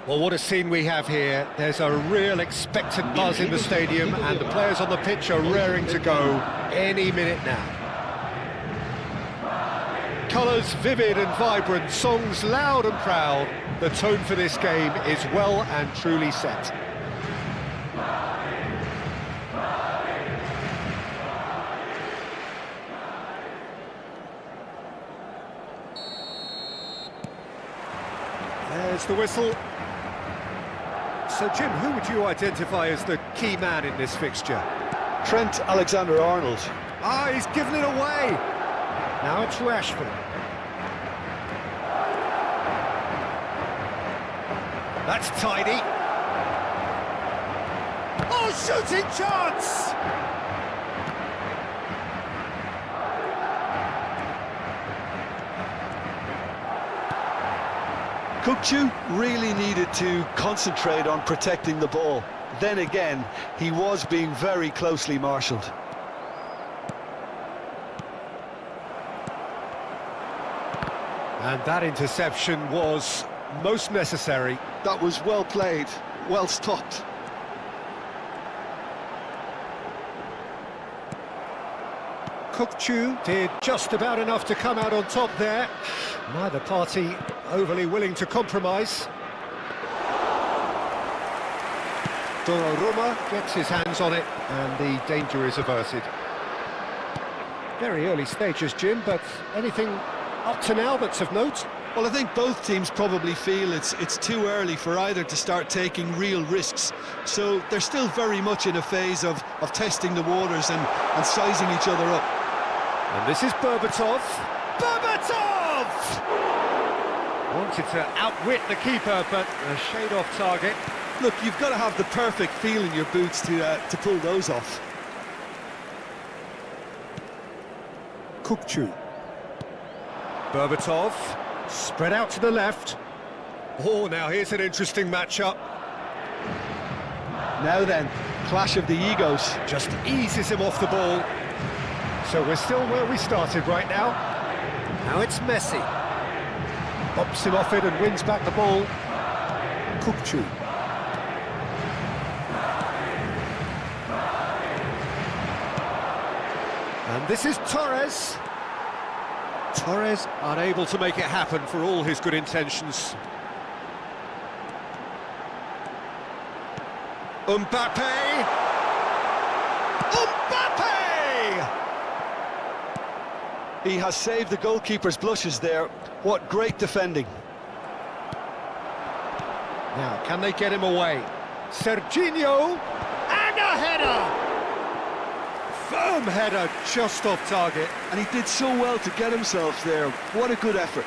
Well, what a scene we have here. There's a real expectant buzz in the stadium, and the players on the pitch are raring to go any minute now. Colours vivid and vibrant, songs loud and proud. The tone for this game is well and truly set. There's the whistle. So, Jim, who would you identify as the key man in this fixture? Trent Alexander-Arnold. Ah, he's given it away. Now it's Rashford. That's tidy. Oh, shooting chance! Kukçu really needed to concentrate on protecting the ball. Then again, he was being very closely marshalled. And that interception was most necessary. That was well played, well stopped. Kukçu did just about enough to come out on top there. Neither party overly willing to compromise. Donnarumma gets his hands on it, and the danger is averted. Very early stages, Jim, but anything up to now that's of note? Well, I think both teams probably feel it's too early for either to start taking real risks. So they're still very much in a phase of testing the waters and sizing each other up. And this is Berbatov. Berbatov! Wanted to outwit the keeper, but a shade off target. Look, you've got to have the perfect feel in your boots to pull those off. Kukçu. Berbatov, spread out to the left. Oh, now here's an interesting matchup. Now then, clash of the egos. Just eases him off the ball. So we're still where we started right now. Now it's Messi. Pops him off it and wins back the ball. Kukçu. And this is Torres. Torres unable to make it happen for all his good intentions. Mbappe! Mbappe! He has saved the goalkeeper's blushes there. What great defending. Now, can they get him away? Serginho! And a header! Firm header, just off target. And he did so well to get himself there. What a good effort.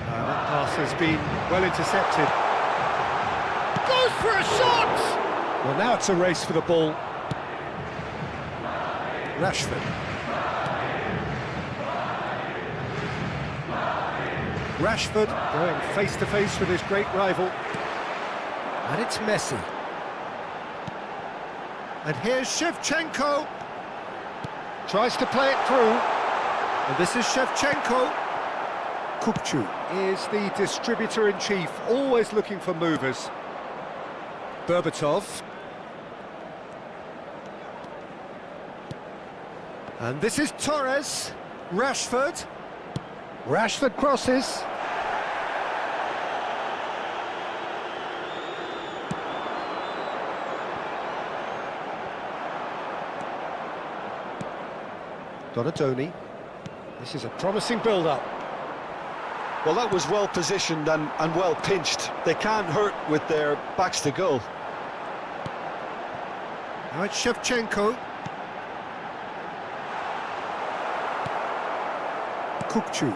That pass has been well intercepted. Goes for a shot! Well, now it's a race for the ball. Rashford. Rashford going face-to-face with his great rival. And it's Messi. And here's Shevchenko. Tries to play it through. And this is Shevchenko. Kukçu is the distributor-in-chief, always looking for movers. Berbatov. And this is Torres. Rashford. Rashford crosses. Donatoni. This is a promising build-up. Well, that was well positioned and well pinched. They can't hurt with their backs to goal. Now it's Shevchenko. Kukçu.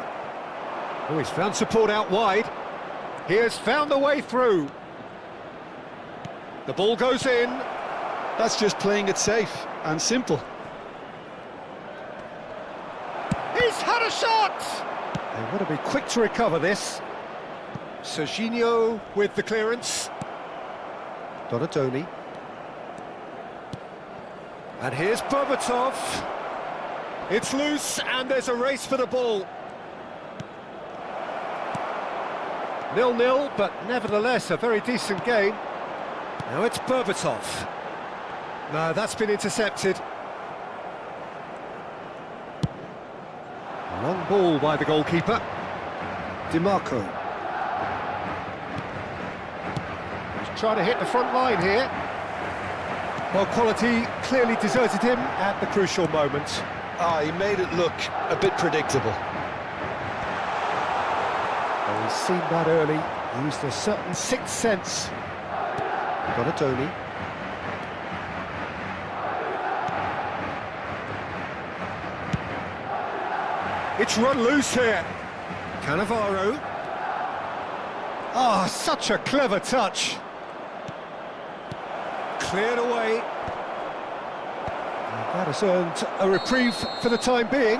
Oh, he's found support out wide. He has found the way through. The ball goes in. That's just playing it safe and simple. He's had a shot! They want to be quick to recover this. Serginho with the clearance. Donatoni. And here's Berbatov. It's loose, and there's a race for the ball. 0-0, but nevertheless a very decent game. Now it's Berbatov. No, that's been intercepted. A long ball by the goalkeeper. DiMarco. He's trying to hit the front line here. Well, quality clearly deserted him at the crucial moment. He made it look a bit predictable. Well, he's seen that early, used a certain sixth sense. Donatoni. It's run loose here. Cannavaro. Ah, such a clever touch. Cleared away. And that has earned a reprieve for the time being.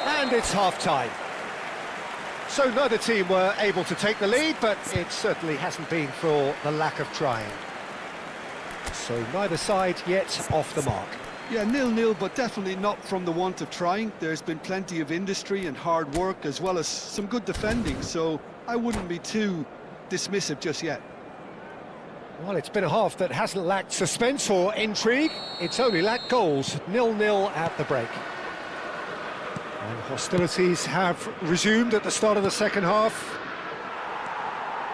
And it's half-time. So neither team were able to take the lead, but it certainly hasn't been for the lack of trying. So neither side yet off the mark. Yeah, 0-0, but definitely not from the want of trying. There's been plenty of industry and hard work, as well as some good defending, so I wouldn't be too dismissive just yet. Well, it's been a half that hasn't lacked suspense or intrigue. It's only lacked goals. 0-0 at the break. And hostilities have resumed at the start of the second half.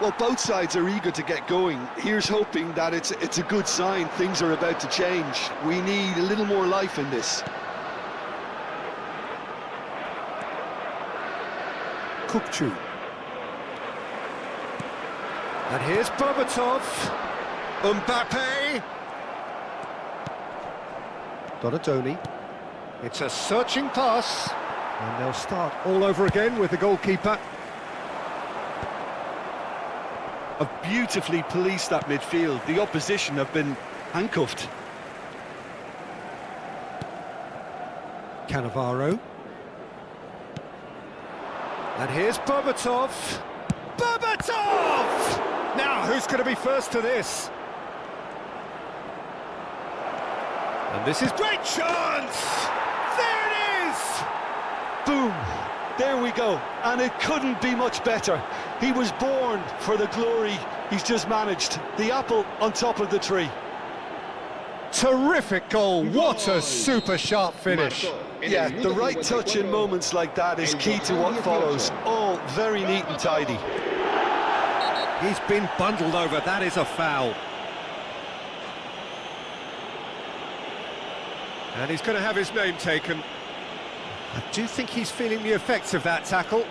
Well, both sides are eager to get going. Here's hoping that it's a good sign. Things are about to change. We need a little more life in this. Kukçu. And here's Berbatov. Mbappe. Donatoni. It's a searching pass. And they'll start all over again with the goalkeeper. Have beautifully policed that midfield. The opposition have been handcuffed. Cannavaro. And here's Berbatov. Berbatov! Now, who's going to be first to this? And this is great chance! There it is! Boom! There we go, and it couldn't be much better. He was born for the glory he's just managed. The apple on top of the tree. Terrific goal, what a super sharp finish. Yeah, the right touch in moments like that is key to what follows. All very neat and tidy. He's been bundled over, that is a foul. And he's going to have his name taken. I do think he's feeling the effects of that tackle.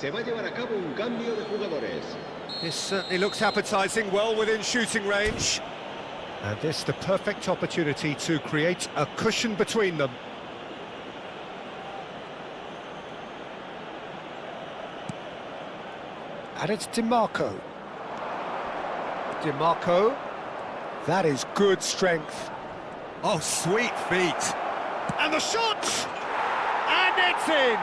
Se va a llevar a cabo un cambio de jugadores. This certainly looks appetising, well within shooting range. And this the perfect opportunity to create a cushion between them. And it's DiMarco. DiMarco. That is good strength. Oh, sweet feet. And the shot! And it's in!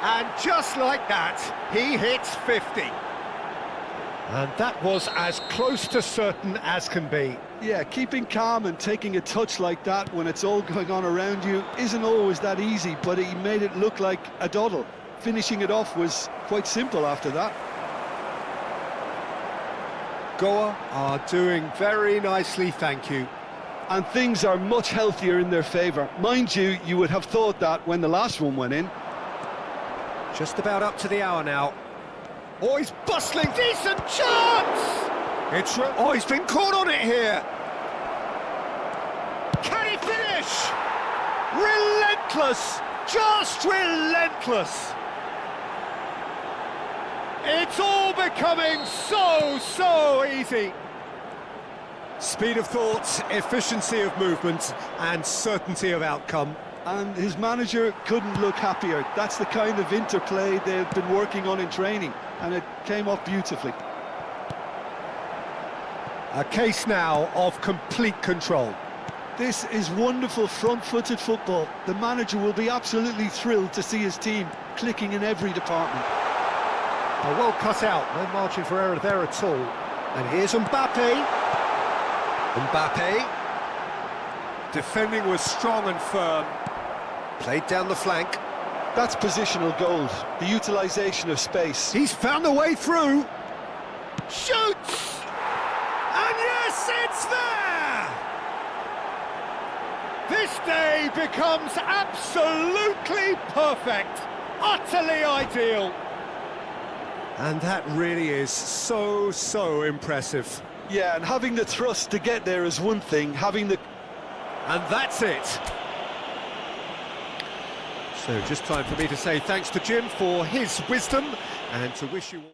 And just like that, he hits 50. And that was as close to certain as can be. Yeah, keeping calm and taking a touch like that when it's all going on around you isn't always that easy, but he made it look like a doddle. Finishing it off was quite simple after that. Goa are doing very nicely, thank you. And things are much healthier in their favour. Mind you, you would have thought that when the last one went in. Just about up to the hour now. Oh, he's bustling, decent chance! Oh, he's been caught on it here. Can he finish? Relentless, just relentless. It's all becoming so easy. Speed of thought, efficiency of movement, and certainty of outcome. And his manager couldn't look happier. That's the kind of interplay they've been working on in training, and it came off beautifully. A case now of complete control. This is wonderful front-footed football. The manager will be absolutely thrilled to see his team clicking in every department. Well cut out, no margin for error there at all. And here's Mbappe. Mbappe. Defending was strong and firm. Played down the flank. That's positional gold, the utilisation of space. He's found a way through. Shoots! And yes, it's there! This day becomes absolutely perfect, utterly ideal. And that really is so impressive. Yeah, and having the thrust to get there is one thing, having the... And that's it. So just time for me to say thanks to Jim for his wisdom and to wish you all...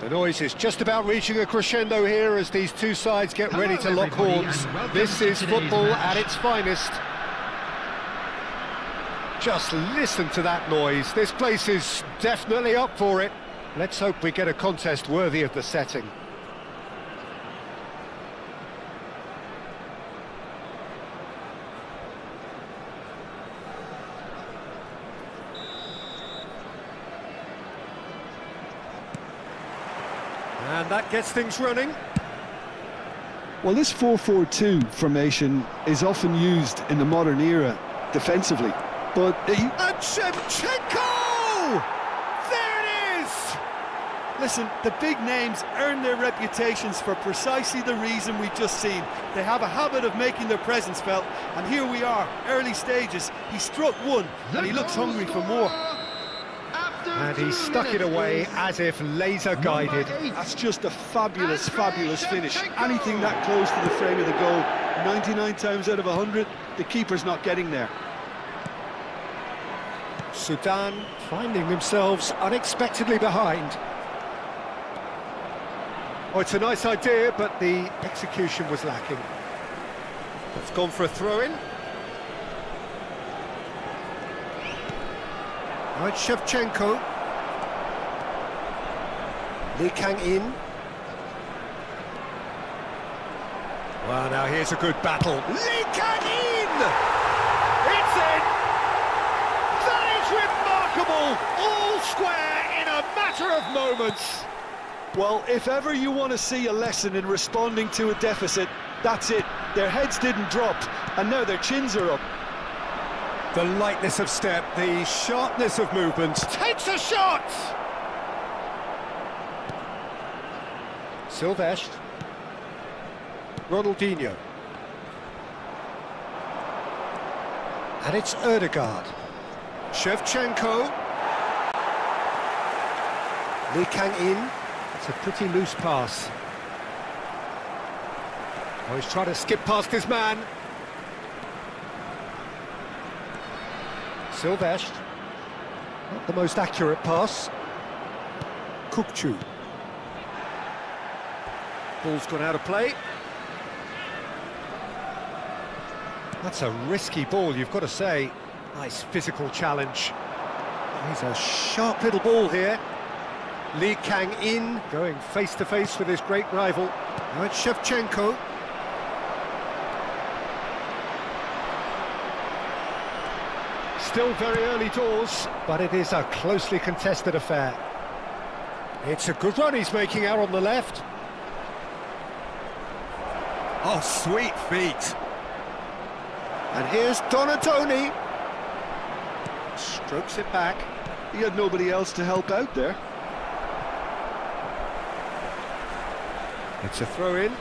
The noise is just about reaching a crescendo here as these two sides get ready to lock horns. This is football at its finest. Just listen to that noise. This place is definitely up for it. Let's hope we get a contest worthy of the setting. And that gets things running. Well, this 4-4-2 formation is often used in the modern era defensively, but And Shevchenko! There it is! listen, the big names earn their reputations for precisely the reason we've just seen. They have a habit of making their presence felt, and here we are, early stages. He struck one, and he looks hungry for more. And he stuck it away as if laser-guided. That's just a fabulous, fabulous finish. Anything that close to the frame of the goal, 99 times out of 100, the keeper's not getting there. Sudan finding themselves unexpectedly behind. Oh, it's a nice idea, but the execution was lacking. It's gone for a throw-in. Right, Shevchenko. Lee Kang-in. Well, now here's a good battle. Lee Kang-in! It's in! That is remarkable! All square in a matter of moments. Well, if ever you want to see a lesson in responding to a deficit, that's it. Their heads didn't drop, and now their chins are up. The lightness of step, the sharpness of movement. Takes a shot! Silvestre. Ronaldinho. And it's Ødegaard. Shevchenko. Lee Kang-in. It's a pretty loose pass. Oh, he's trying to skip past his man. Silvestre. Not the most accurate pass. Kukçu. Ball's gone out of play. That's a risky ball, you've got to say. Nice physical challenge. He's a sharp little ball here. Lee Kang-in going face-to-face with his great rival. Now it's Shevchenko. Still very early doors, but it is a closely contested affair. It's a good run he's making out on the left. Oh, sweet feet. And here's Donatoni. Strokes it back. He had nobody else to help out there. It's a throw-in.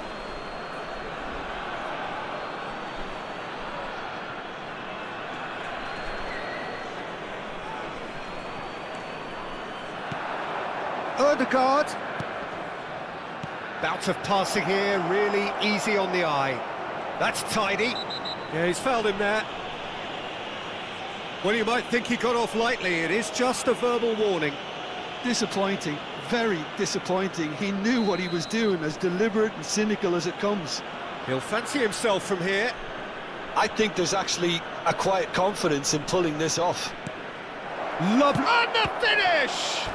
Ødegaard. Bout of passing here, really easy on the eye. That's tidy. Yeah, he's fouled him there. Well, you might think he got off lightly. It is just a verbal warning. Disappointing, very disappointing. He knew what he was doing, as deliberate and cynical as it comes. He'll fancy himself from here. I think there's actually a quiet confidence in pulling this off. Lovely. And the finish!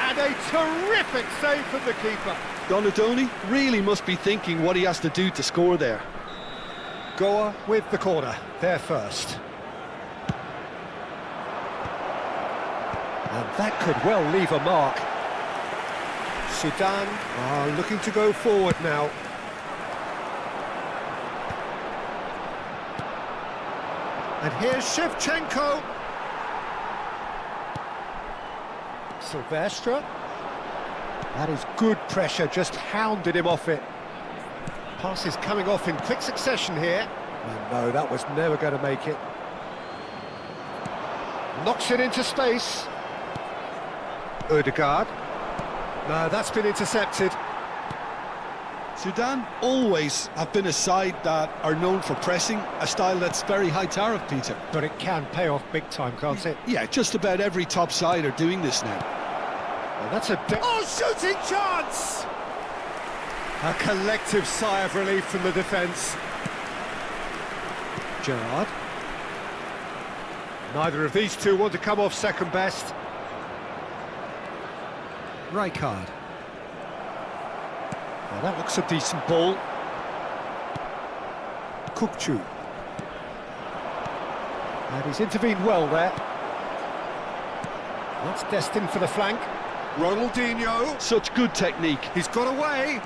And a terrific save from the keeper. Donatoni really must be thinking what he has to do to score there. Goa with the corner, there first. And that could well leave a mark. Sudan are looking to go forward now. And here's Shevchenko. Silvestre. That is good pressure, just hounded him off it. Pass is coming off in quick succession here. And no, that was never going to make it. Knocks it into space. Ødegaard. No, that's been intercepted. Sudan always have been a side that are known for pressing, a style that's very high tariff, Peter. But it can pay off big time, can't it? Yeah, just about every top side are doing this now. Well, that's a... Oh, shooting chance! A collective sigh of relief from the defence. Gerrard. Neither of these two want to come off second best. Rijkaard. Well, that looks a decent ball. Kukçu. And he's intervened well there. That's destined for the flank. Ronaldinho. Such good technique. He's got away.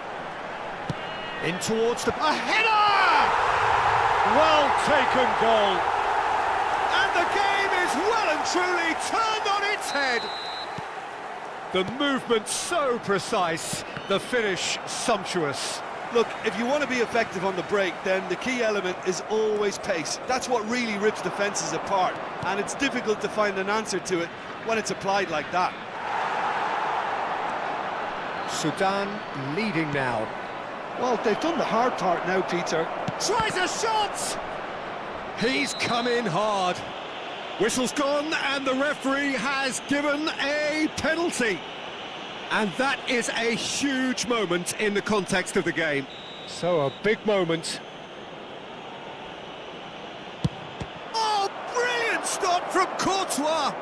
In towards the... A header! Well taken goal. And the game is well and truly turned on its head. The movement so precise, the finish sumptuous. Look, if you want to be effective on the break, then the key element is always pace. That's what really rips defences apart, and it's difficult to find an answer to it when it's applied like that. Sudan leading now. Well, they've done the hard part now, Peter. Tries a shot! He's come in hard. Whistle's gone and the referee has given a penalty. And that is a huge moment in the context of the game. So a big moment. Oh, brilliant stop from Courtois!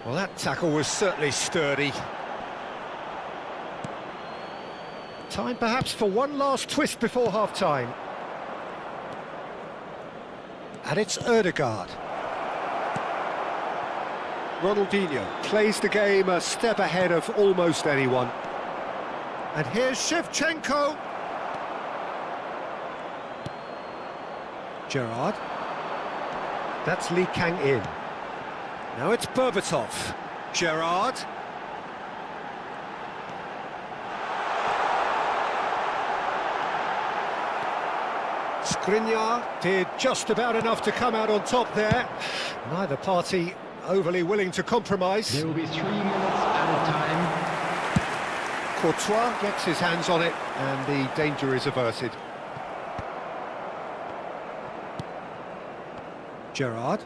Well, that tackle was certainly sturdy. Time perhaps for one last twist before half-time. And it's Ødegaard. Ronaldinho plays the game a step ahead of almost anyone. And here's Shevchenko. Gerrard. That's Lee Kang-in. Now it's Berbatov. Gerrard. Skriniar did just about enough to come out on top there. Neither party overly willing to compromise. There will be 3 minutes added time. Courtois gets his hands on it and the danger is averted. Gerrard.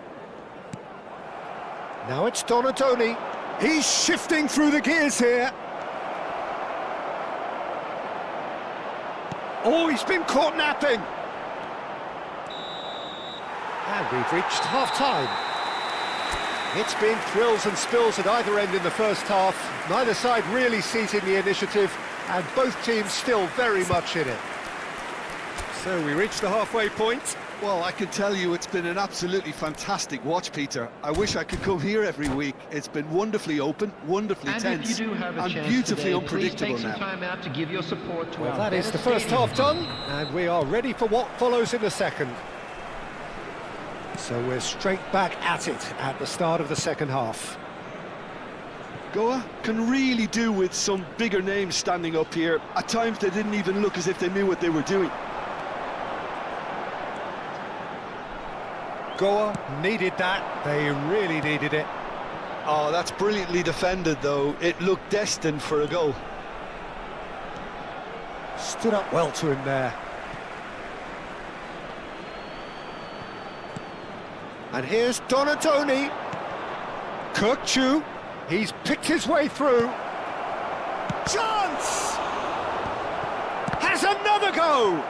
Now it's Donatoni. He's shifting through the gears here. Oh, he's been caught napping. And we've reached half-time. It's been thrills and spills at either end in the first half. Neither side really seizing the initiative, and both teams still very much in it. So we reach the halfway point. Well, I can tell you it's been an absolutely fantastic watch, Peter. I wish I could come here every week. It's been wonderfully open, wonderfully tense, If you do have a and chance beautifully today, unpredictable please take now. some time out to give your support to Well, our that is the first devastating half done, and we are ready for what follows in the second. So we're straight back at it at the start of the second half. Goa can really do with some bigger names standing up here. At times they didn't even look as if they knew what they were doing. Goa needed that, they really needed it. Oh, that's brilliantly defended, though. It looked destined for a goal. Stood up well to him there. And here's Donatoni. Kirkchu, he's picked his way through. Chance! Has another go!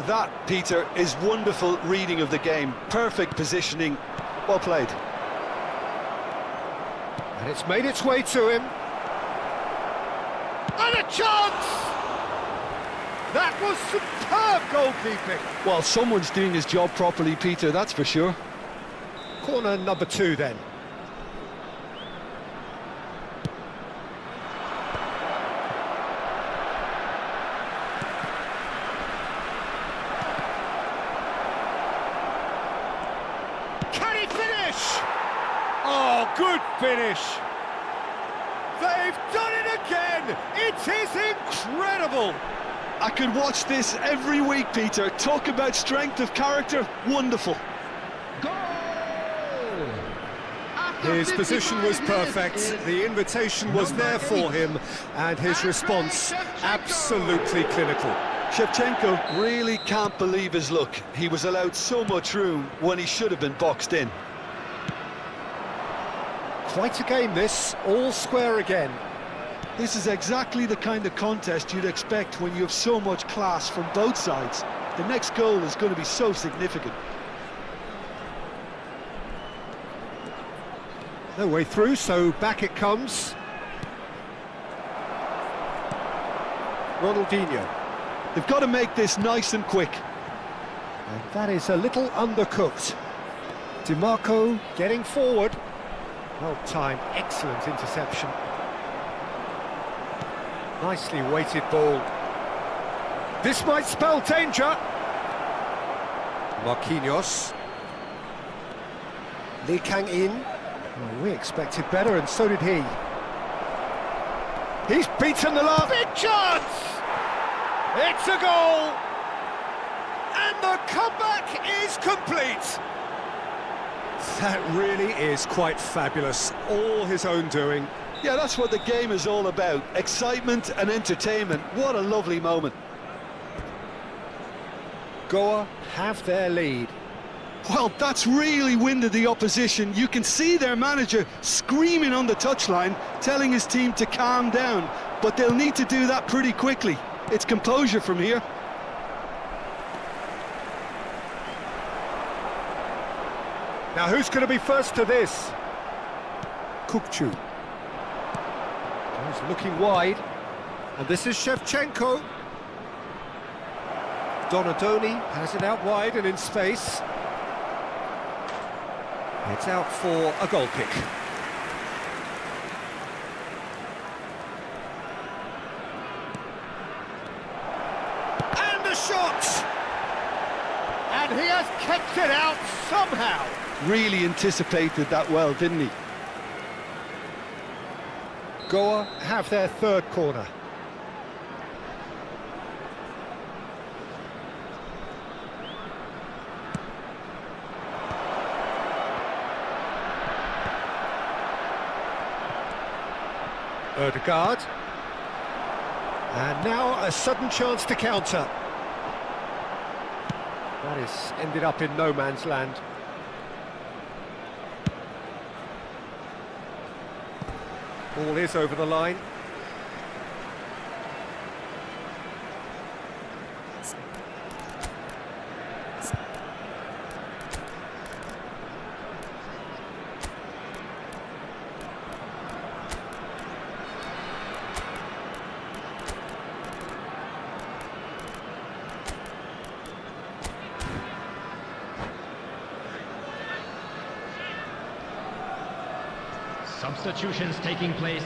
That, Peter, is wonderful reading of the game. Perfect positioning. Well played. And it's made its way to him. And a chance! That was superb goalkeeping. Well, someone's doing his job properly, Peter, that's for sure. Corner number 2 then. Can he finish? Oh, good finish. They've done it again. It is incredible. I could watch this every week, Peter. Talk about strength of character. Wonderful. Goal! After His position was 55 minutes, perfect, it is the invitation was number there for 8. him, and his response absolutely clinical. Shevchenko really can't believe his luck. He was allowed so much room when he should have been boxed in. Quite a game this, all square again. This is exactly the kind of contest you'd expect when you have so much class from both sides. The next goal is going to be so significant. No way through, so back it comes. Ronaldinho. They've got to make this nice and quick. And that is a little undercooked. DiMarco getting forward. Well timed, excellent interception. Nicely weighted ball. This might spell danger. Marquinhos. Lee Kang-in. Well, we expected better, and so did he. He's beaten the last. Big chance! It's a goal! And the comeback is complete! That really is quite fabulous. All his own doing. Yeah, that's what the game is all about. Excitement and entertainment. What a lovely moment. Goa have their lead. Well, that's really winded the opposition. You can see their manager screaming on the touchline, telling his team to calm down. But they'll need to do that pretty quickly. It's composure from here. Now who's going to be first to this? Kukcu. He's looking wide. And this is Shevchenko. Donadoni has it out wide and in space. It's out for a goal kick. And a shot! And he has kept it out somehow. Really anticipated that well, didn't he? Goa have their third corner. Ødegaard. And now a sudden chance to counter. That is ended up in no man's land. Ball is over the line. Substitutions taking place.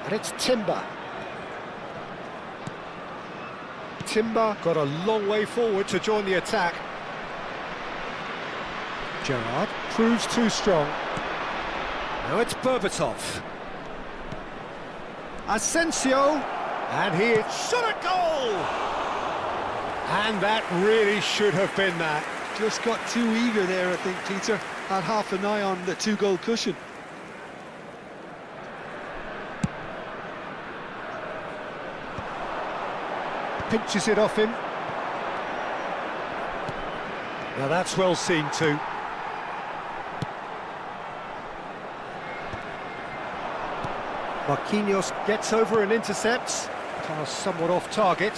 And it's Timber. Timber got a long way forward to join the attack. Gerrard proves too strong. Now it's Berbatov. Asensio. And he shot a goal! And that really should have been that. Just got too eager there, I think, Peter. Had half an eye on the two-goal cushion. Pinches it off him. Now that's well seen too. Marquinhos gets over and intercepts. Pass somewhat off target.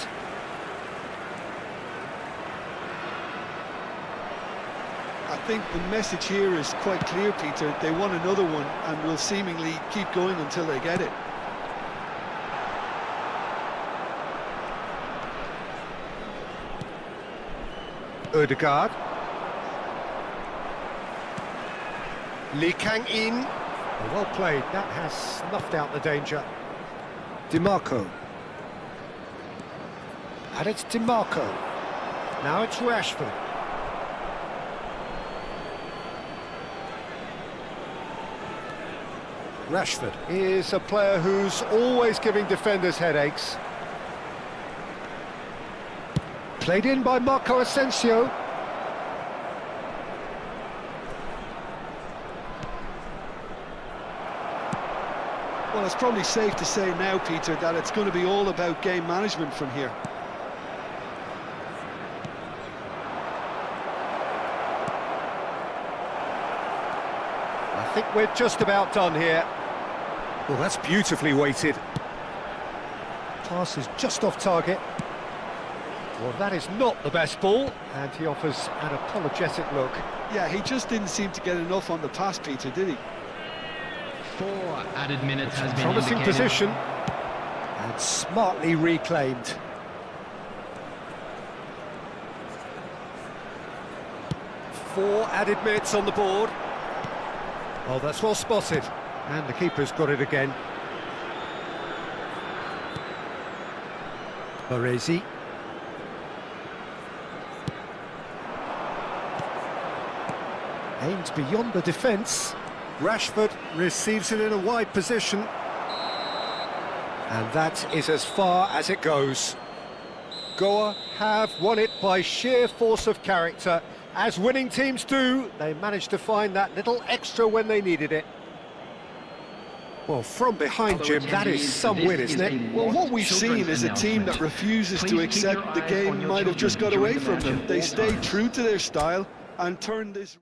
I think the message here is quite clear, Peter. They want another one and will seemingly keep going until they get it. Ødegaard. Lee Kang-in. Well played, that has snuffed out the danger. DiMarco. And it's DiMarco. Now it's Rashford. Rashford is a player who's always giving defenders headaches. Played in by Marco Asensio. Well, it's probably safe to say now, Peter, that it's going to be all about game management from here. I think we're just about done here. Well, that's beautifully weighted. Pass is just off target. Well, that is not the best ball, and he offers an apologetic look. Yeah, he just didn't seem to get enough on the pass, Peter, did he? 4 added minutes has been Promising indicated. position, and smartly reclaimed. Four added minutes on the board. Oh, that's well spotted. And the keeper's got it again. Baresi. Aimed beyond the defence. Rashford receives it in a wide position. And that is as far as it goes. Goa have won it by sheer force of character. As winning teams do, they managed to find that little extra when they needed it. Well, from behind, Jim, that is some win, isn't it? Well, what we've seen is a team that refuses to accept the game might have just got away from them. They stayed true to their style and turned this...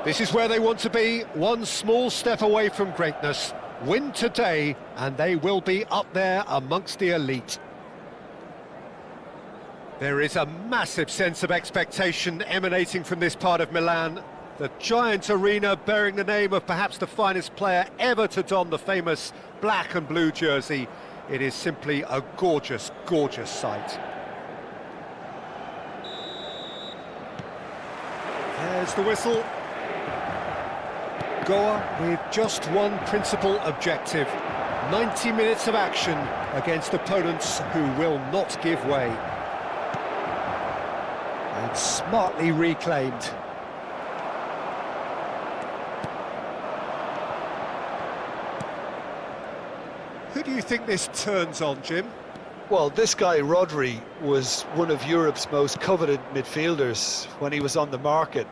This is where they want to be, one small step away from greatness. Win today, and they will be up there amongst the elite. There is a massive sense of expectation emanating from this part of Milan. The giant arena bearing the name of perhaps the finest player ever to don the famous black and blue jersey. It is simply a gorgeous, gorgeous sight. There's the whistle. Goa with just one principal objective. 90 minutes of action against opponents who will not give way. And smartly reclaimed. Who do you think this turns on, Jim? Well, this guy, Rodri, was one of Europe's most coveted midfielders when he was on the market,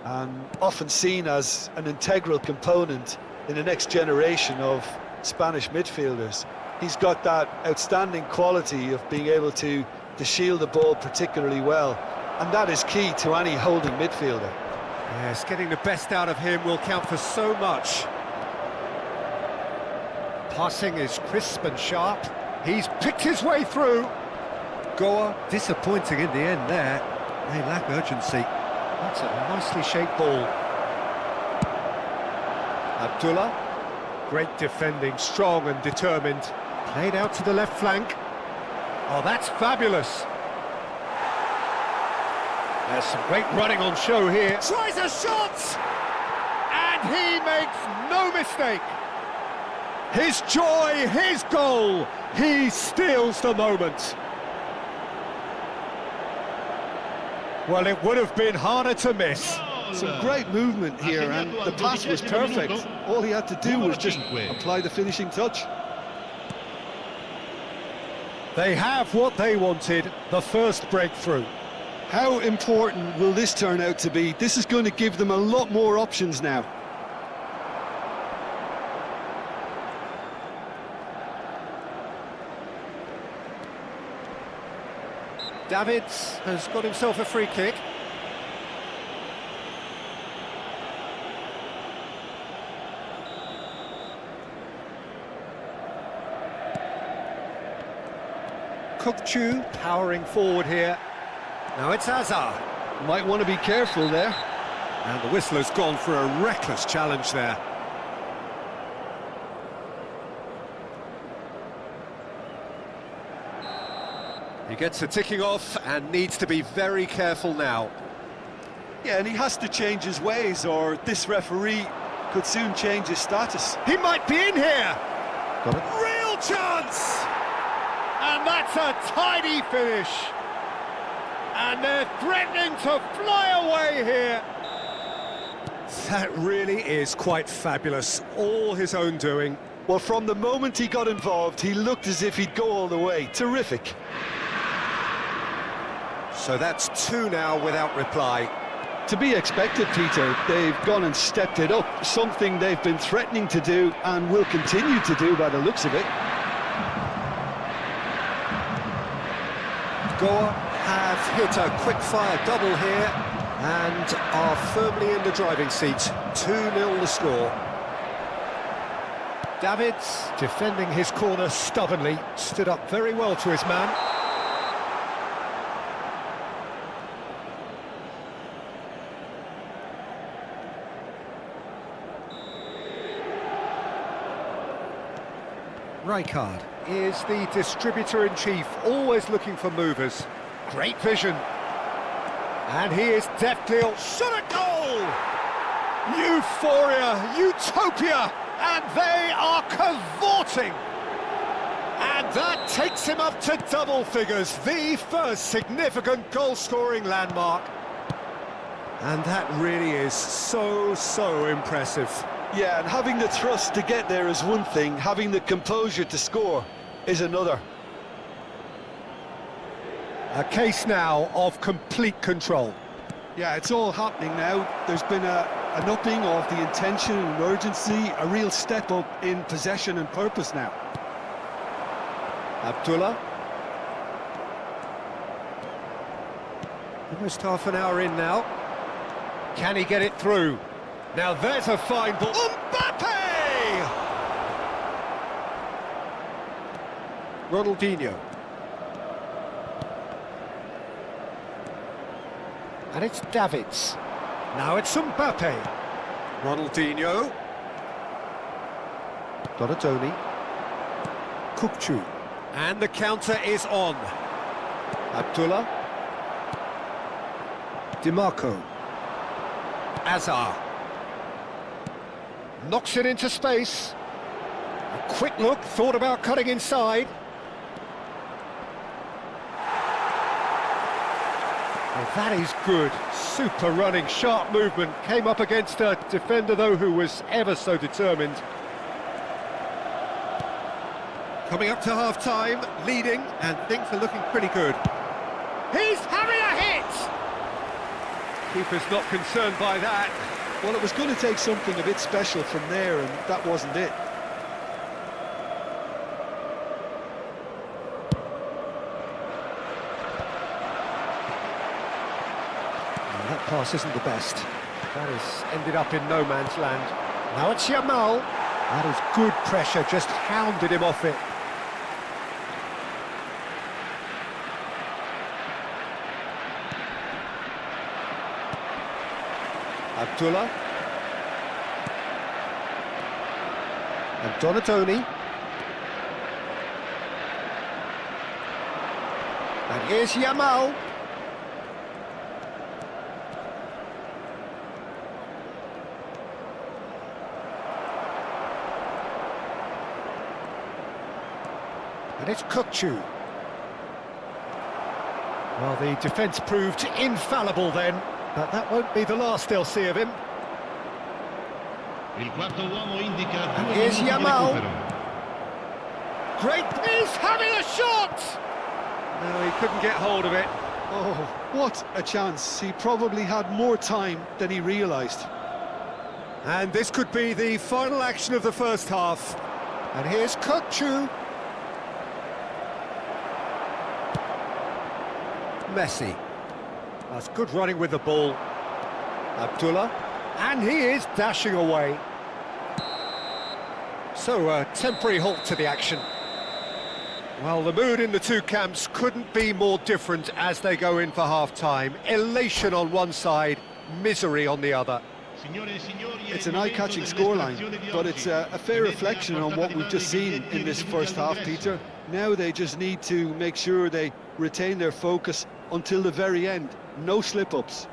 and often seen as an integral component in the next generation of Spanish midfielders. He's got that outstanding quality of being able to shield the ball particularly well, and that is key to any holding midfielder. Yes, getting the best out of him will count for so much. Passing is crisp and sharp. He's picked his way through. Goa disappointing in the end there. They lack urgency. That's a nicely shaped ball. Abdullah. Great defending, strong and determined. Played out to the left flank. Oh, that's fabulous. There's some great running on show here. Tries a shot! And he makes no mistake. His joy, his goal. He steals the moment. Well, it would have been harder to miss. Some great movement here, and the pass was perfect. All he had to do was just apply the finishing touch. They have what they wanted, the first breakthrough. How important will this turn out to be? This is going to give them a lot more options now. Davids has got himself a free kick. Kukçu powering forward here. Now it's Azar. Might want to be careful there. And the whistler's gone for a reckless challenge there. He gets a ticking off and needs to be very careful now. Yeah, and he has to change his ways, or this referee could soon change his status. He might be in here! Got it. Real chance! And that's a tidy finish! And they're threatening to fly away here! That really is quite fabulous, all his own doing. Well, from the moment he got involved, he looked as if he'd go all the way. Terrific. So that's two now without reply. To be expected, Peter. They've gone and stepped it up, something they've been threatening to do and will continue to do by the looks of it. Goa have hit a quick-fire double here and are firmly in the driving seat. 2-0 the score. Davids, defending his corner stubbornly, stood up very well to his man. Rijkaard is the distributor-in-chief, always looking for movers. Great vision. And he is deftly shot at goal! Euphoria, utopia, and they are cavorting! And that takes him up to double figures, the first significant goal-scoring landmark. And that really is so impressive. Yeah, and having the thrust to get there is one thing, having the composure to score is another. A case now of complete control. Yeah, it's all happening now. There's been an upping of the intention and urgency, a real step up in possession and purpose now. Abdullah. Almost half an hour in now. Can he get it through? Now there's a fine ball. Mbappe! Ronaldinho. And it's Davids. Now it's Mbappe. Ronaldinho. Donatoni. Kukçu. And the counter is on. Abdullah. DiMarco. Azar. Knocks it into space. A quick look, thought about cutting inside. Well, that is good. Super running, sharp movement. Came up against a defender, though, who was ever so determined. Coming up to half-time, leading, and things are looking pretty good. He's having a hit! Keeper's not concerned by that. Well, it was going to take something a bit special from there, and that wasn't it. Well, that pass isn't the best. That has ended up in no man's land. Now it's Yamal. That is good pressure, just hounded him off it. Abdullah. And Donatoni. And here's Yamal. And it's Kukçu. Well, the defence proved infallible then. But that won't be the last they'll see of him. And here's Yamal. Great, he's having a shot! No, he couldn't get hold of it. Oh, what a chance. He probably had more time than he realised. And this could be the final action of the first half. And here's Kukçu. Messi. That's good running with the ball. Abdullah, and he is dashing away. So a temporary halt to the action. Well, the mood in the two camps couldn't be more different as they go in for half-time. Elation on one side, misery on the other. It's an eye-catching scoreline, but it's a fair reflection on what we've just seen in this first half, Peter. Now they just need to make sure they retain their focus until the very end. No slip-ups.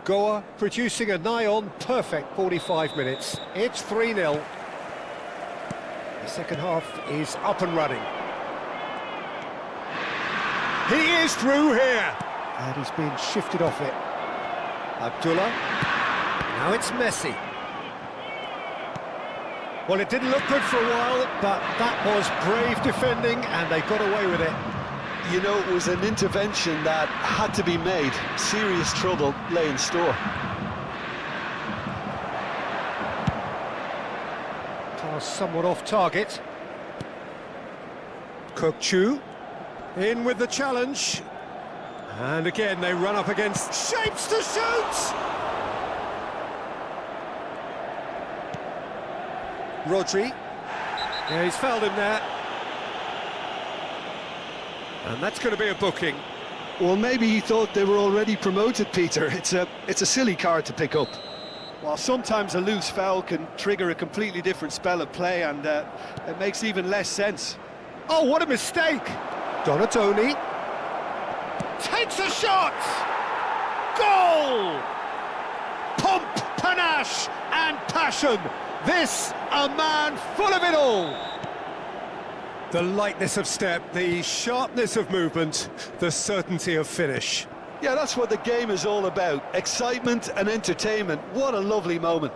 Goa producing a nigh-on perfect 45 minutes. It's 3-0. The second half is up and running. He is through here. And he's been shifted off it. Abdullah. Now it's Messi. Well, it didn't look good for a while, but that was brave defending, and they got away with it. You know, it was an intervention that had to be made. Serious trouble lay in store. Pass somewhat off target. Kukçu in with the challenge. And again, they run up against shapes to shoot! Rodri. Yeah, he's fouled him there. And that's going to be a booking. Well, maybe he thought they were already promoted, Peter. It's a silly card to pick up. Well, sometimes a loose foul can trigger a completely different spell of play, and it makes even less sense. Oh, what a mistake! Donatoni takes a shot! Goal! Pomp, panache and passion. This, a man full of it all. The lightness of step, the sharpness of movement, the certainty of finish. Yeah, that's what the game is all about. Excitement and entertainment. What a lovely moment.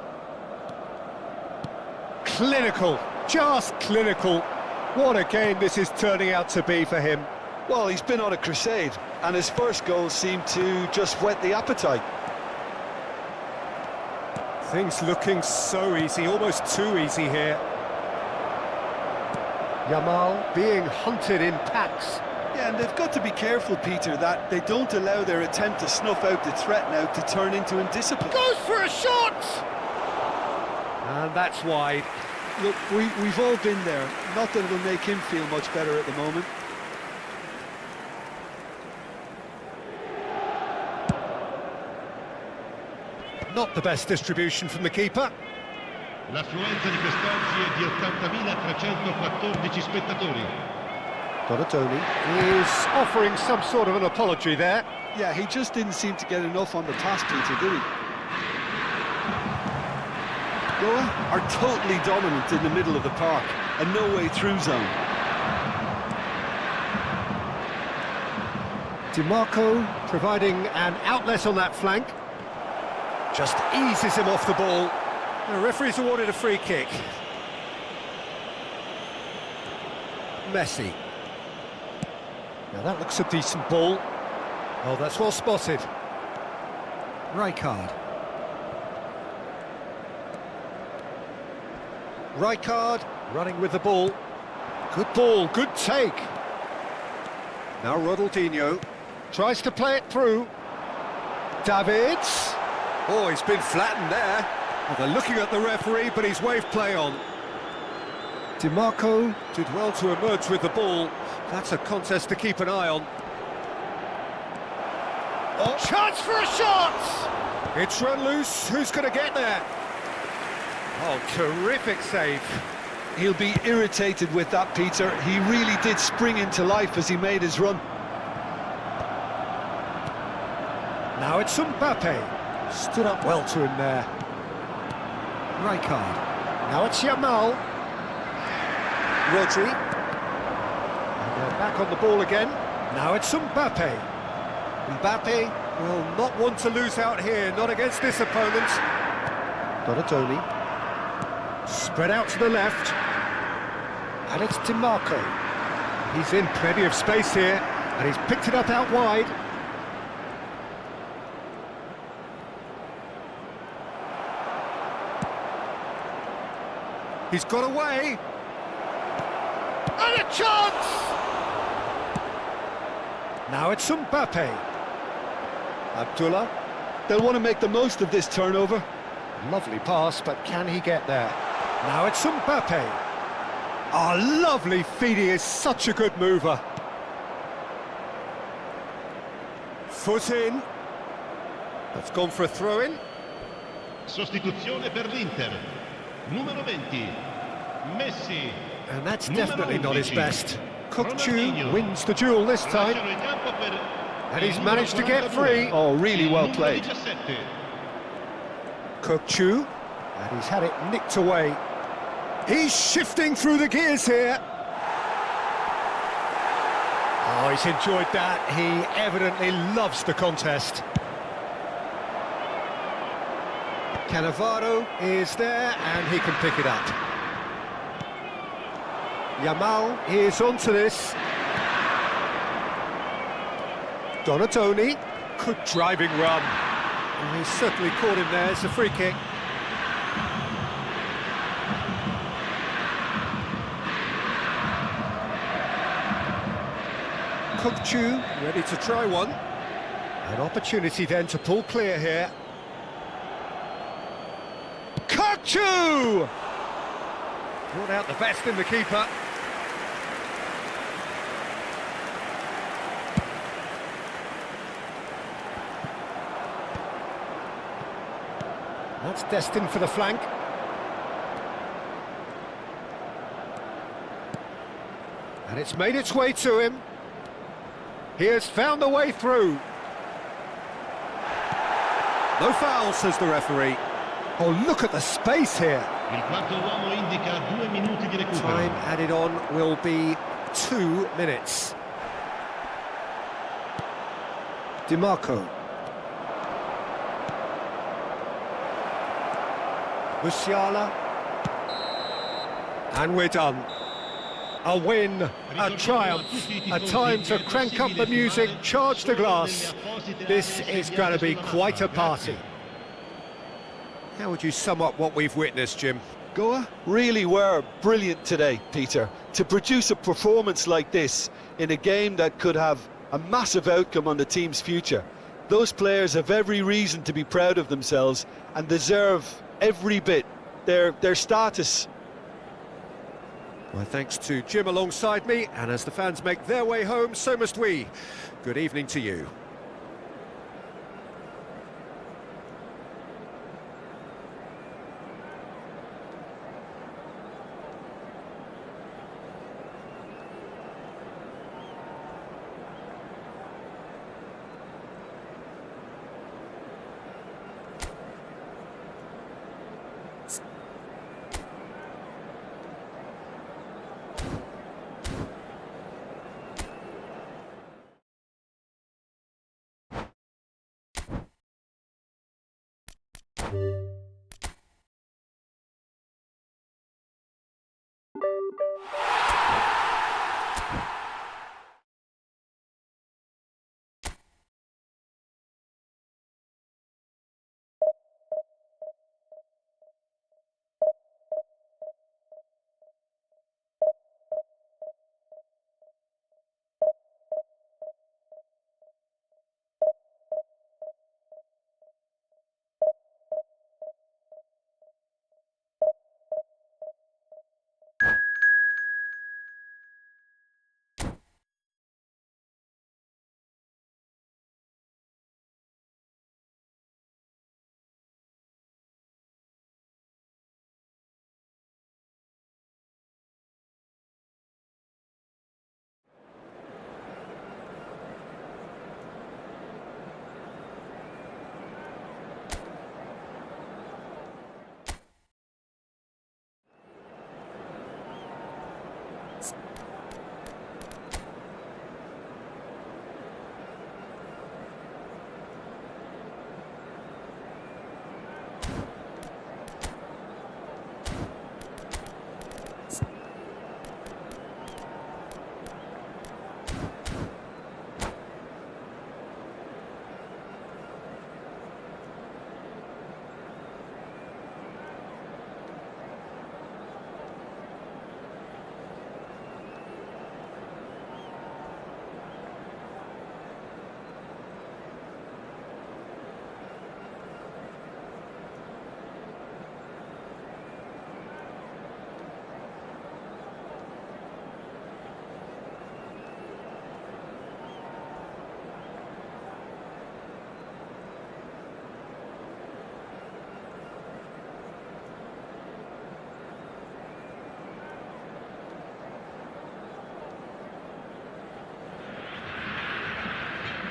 Clinical, just clinical. What a game this is turning out to be for him. Well, he's been on a crusade, and his first goal seemed to just whet the appetite. Things looking so easy, almost too easy here. Yamal being hunted in packs. Yeah, and they've got to be careful, Peter, that they don't allow their attempt to snuff out the threat now to turn into indiscipline. Goes for a shot! And that's wide. Look, we've all been there. Not that it'll make him feel much better at the moment. Not the best distribution from the keeper. L'affluenza di quest'oggi è di 80.314 spettatori. Donatoni is offering some sort of an apology there. Yeah, he just didn't seem to get enough on the pass, Peter, did he? Goa are totally dominant in the middle of the park, a no-way-through zone. DiMarco providing an outlet on that flank. Just eases him off the ball. The referee's awarded a free kick. Messi. Now that looks a decent ball. Oh, that's well spotted. Rijkaard. Rijkaard running with the ball. Good ball, good take. Now Ronaldinho tries to play it through. Davids. Oh, he's been flattened there. Well, they're looking at the referee, but he's waved play on. DiMarco did well to emerge with the ball. That's a contest to keep an eye on. Oh, chance for a shot! It's run loose. Who's going to get there? Oh, terrific save. He'll be irritated with that, Peter. He really did spring into life as he made his run. Now it's Mbappe. Stood up well to him there. Rijkaard. Now it's Yamal. Rodri. And they're back on the ball again. Now it's Mbappe. Mbappe will not want to lose out here, not against this opponent. Donatoni. Spread out to the left. And it's DiMarco. He's in plenty of space here, and he's picked it up out wide. He's got away. And a chance! Now it's Mbappe. Abdullah. They'll want to make the most of this turnover. Lovely pass, but can he get there? Now it's Mbappe. Oh, lovely feed, he is such a good mover. Foot in. That's gone for a throw-in. Sostituzione per l'Inter. Numero 20, Messi. And that's definitely not his 11, best. Kukçu Ronaldinho. wins the duel this time. Lasciano il campo per And he's il managed to numero get 42, free. Oh, really il well numero played. 17. Kukçu. And he's had it nicked away. He's shifting through the gears here. Oh, he's enjoyed that. He evidently loves the contest. Cannavaro is there, and he can pick it up. Yamal is onto this. Donatoni, good driving run. And he's certainly caught him there. It's a free kick. Kukçu ready to try one. An opportunity then to pull clear here. Kukçu! Brought out the best in the keeper. That's destined for the flank. And it's made its way to him. He has found a way through. No foul, says the referee. Oh, look at the space here. Il quarto uomo indica 2 minuti di recupero. Time added on will be 2 minutes. DiMarco. Musiala. And we're done. A win, a triumph, a time to crank up the music, charge the glass. This is going to be quite a party. How would you sum up what we've witnessed, Jim? Goa really were brilliant today, Peter. To produce a performance like this in a game that could have a massive outcome on the team's future. Those players have every reason to be proud of themselves and deserve every bit their status. My thanks to Jim alongside me, and as the fans make their way home, so must we. Good evening to you.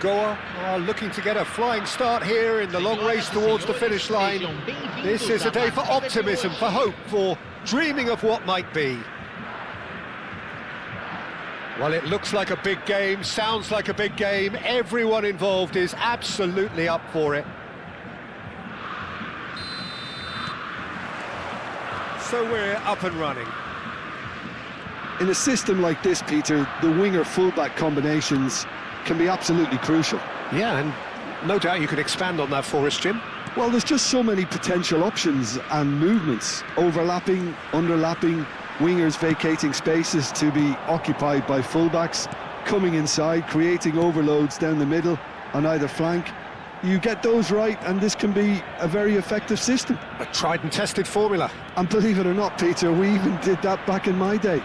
Goa are looking to get a flying start here in the long race towards the finish line. This is a day for optimism, for hope, for dreaming of what might be. Well, it looks like a big game, sounds like a big game. Everyone involved is absolutely up for it. So we're up and running. In a system like this, Peter, the winger-fullback combinations can be absolutely crucial. Yeah, and no doubt you could expand on that for us, Jim. Well, there's just so many potential options and movements, overlapping, underlapping, wingers vacating spaces to be occupied by fullbacks, coming inside, creating overloads down the middle on either flank. You get those right and this can be a very effective system. A tried and tested formula. And believe it or not, Peter, we even did that back in my day.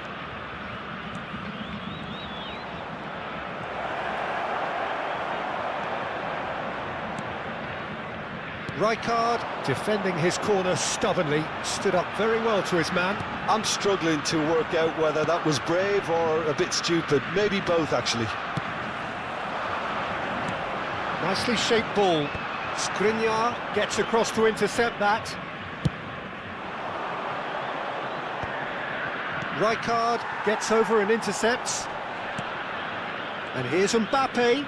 Rijkaard, defending his corner stubbornly, stood up very well to his man. I'm struggling to work out whether that was brave or a bit stupid. Maybe both, actually. Nicely shaped ball. Skriniar gets across to intercept that. Rijkaard gets over and intercepts. And here's Mbappe.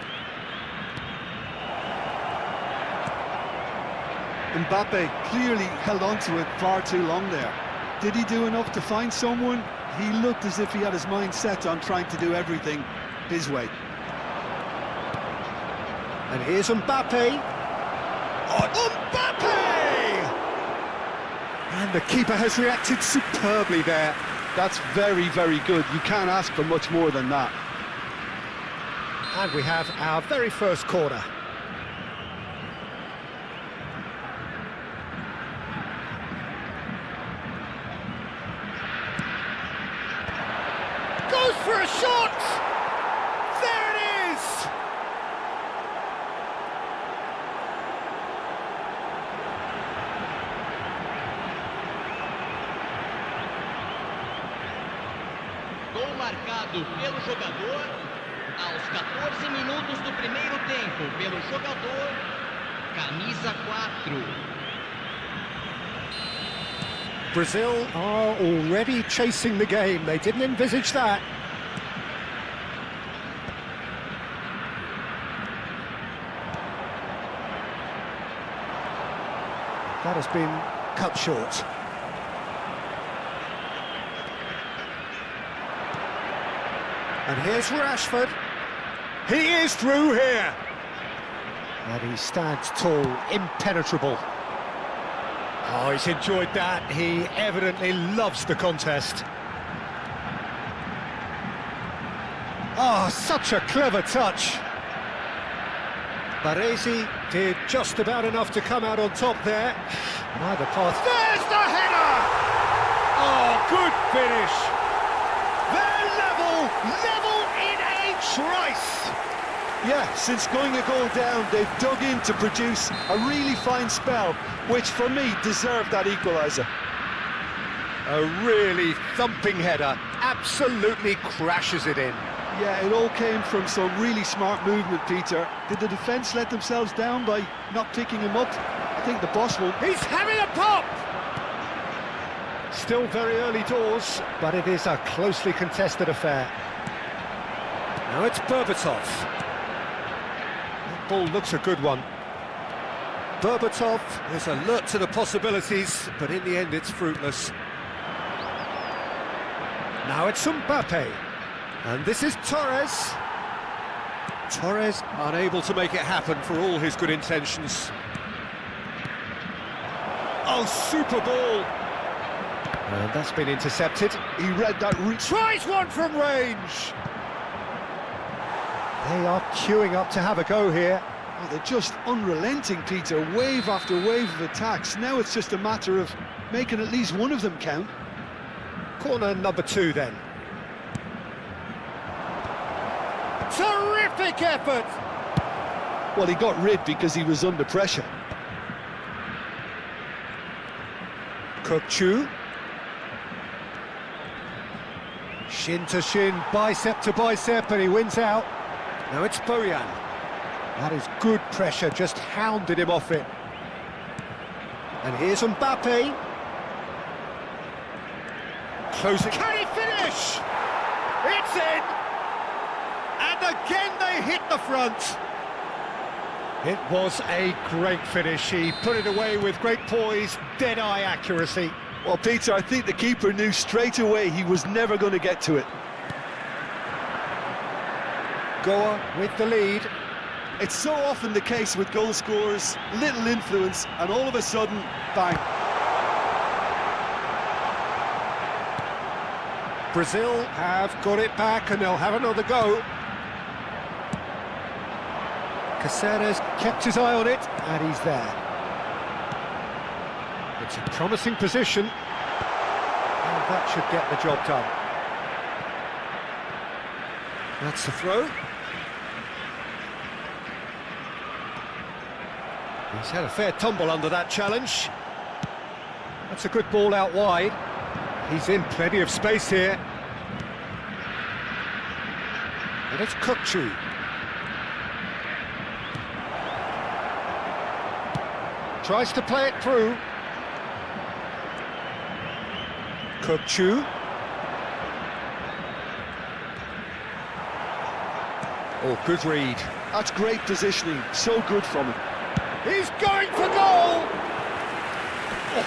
Mbappe clearly held on to it far too long there. Did he do enough to find someone? He looked as if he had his mind set on trying to do everything his way. And here's Mbappe. Oh, Mbappe! And the keeper has reacted superbly there. That's very, very good. You can't ask for much more than that. And we have our very first corner. Goes for a shot! There it is! Gol marcado pelo jogador aos 14 minutos do primeiro tempo pelo jogador camisa 4. Brazil are already chasing the game. They didn't envisage that. That has been cut short. And here's Rashford. He is through here. And he stands tall, impenetrable. Oh, he's enjoyed that. He evidently loves the contest. Oh, such a clever touch. Baresi did just about enough to come out on top there. Neither pass. There's the header! Oh, good finish. They're level in a trice. Yeah, since going a goal down, they've dug in to produce a really fine spell, which for me deserved that equaliser. A really thumping header, absolutely crashes it in. Yeah, it all came from some really smart movement, Peter. Did the defence let themselves down by not picking him up? I think the boss will... He's having a pop! Still very early doors, but it is a closely contested affair. Now it's Berbatov. That ball looks a good one. Berbatov is alert to the possibilities, but in the end it's fruitless. Now it's Mbappe. And this is Torres. Torres unable to make it happen for all his good intentions. Oh, super ball! And that's been intercepted. He read that... Tries one from range! They are queuing up to have a go here. Oh, they're just unrelenting, Peter. Wave after wave of attacks. Now it's just a matter of making at least one of them count. Corner number 2 then. Terrific effort! Well, he got rid because he was under pressure. Kukçu. Shin to shin, bicep to bicep, and he wins out. Now it's Bojan. That is good pressure, just hounded him off it. And here's Mbappe. Closing. Can he finish? It's in! And again they hit the front. It was a great finish. He put it away with great poise, dead-eye accuracy. Well, Peter, I think the keeper knew straight away he was never going to get to it. Goa with the lead. It's so often the case with goal scorers, little influence, and all of a sudden, bang. Brazil have got it back and they'll have another go. Caceres kept his eye on it, and he's there. It's a promising position, and that should get the job done. That's the throw. He's had a fair tumble under that challenge. That's a good ball out wide. He's in plenty of space here. And it's Kukçu. Tries to play it through. Kukçu. Oh, good read. That's great positioning, so good from him. He's going for goal! Oh,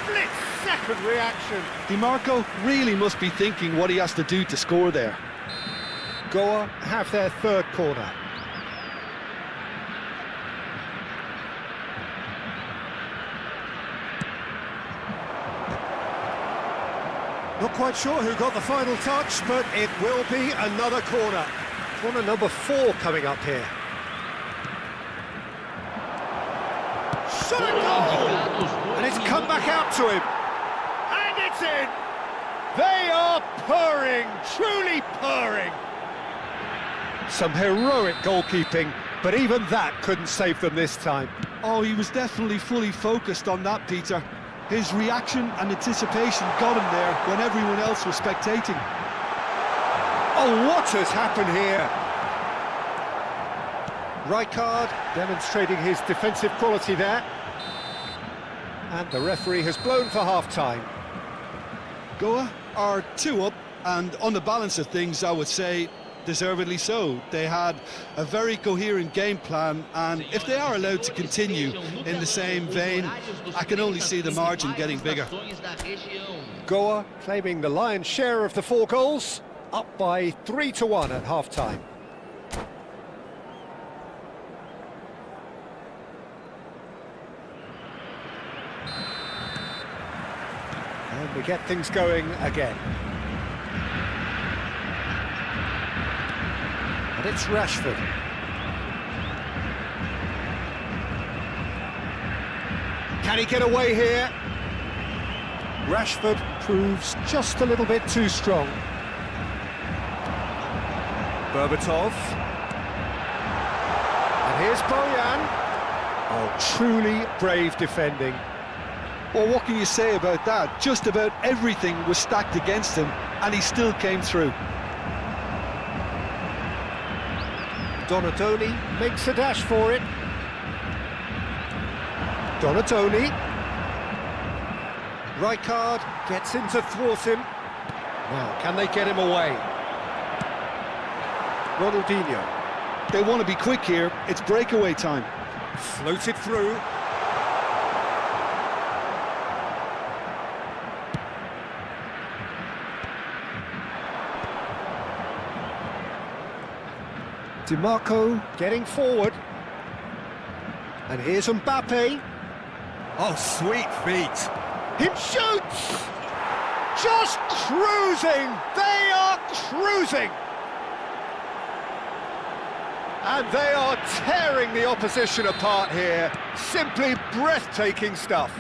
split-second reaction. DiMarco really must be thinking what he has to do to score there. Goa have their third corner. Not quite sure who got the final touch, but it will be another corner. Corner number 4 coming up here. Shot a goal! And it's come back out to him. And it's in! They are purring, truly purring. Some heroic goalkeeping, but even that couldn't save them this time. Oh, he was definitely fully focused on that, Peter. His reaction and anticipation got him there when everyone else was spectating. Oh, what has happened here? Rijkaard demonstrating his defensive quality there. And the referee has blown for half-time. Goa are 2 up, and on the balance of things, I would say deservedly so. They had a very coherent game plan, and if they are allowed to continue in the same vein, I can only see the margin getting bigger. Goa claiming the lion's share of the 4 goals, up by 3-1 at half-time. And we get things going again. And it's Rashford. Can he get away here? Rashford proves just a little bit too strong. Berbatov. And here's Bojan. Oh, truly brave defending. Well, what can you say about that? Just about everything was stacked against him, and he still came through. Donatoni makes a dash for it. Donatoni. Rijkaard gets in to thwart him. Now, can they get him away? Ronaldinho. They want to be quick here. It's breakaway time. Floated through. DiMarco getting forward. And here's Mbappe. Oh, sweet feet. He shoots! Just cruising! They are cruising! And they are tearing the opposition apart here. Simply breathtaking stuff.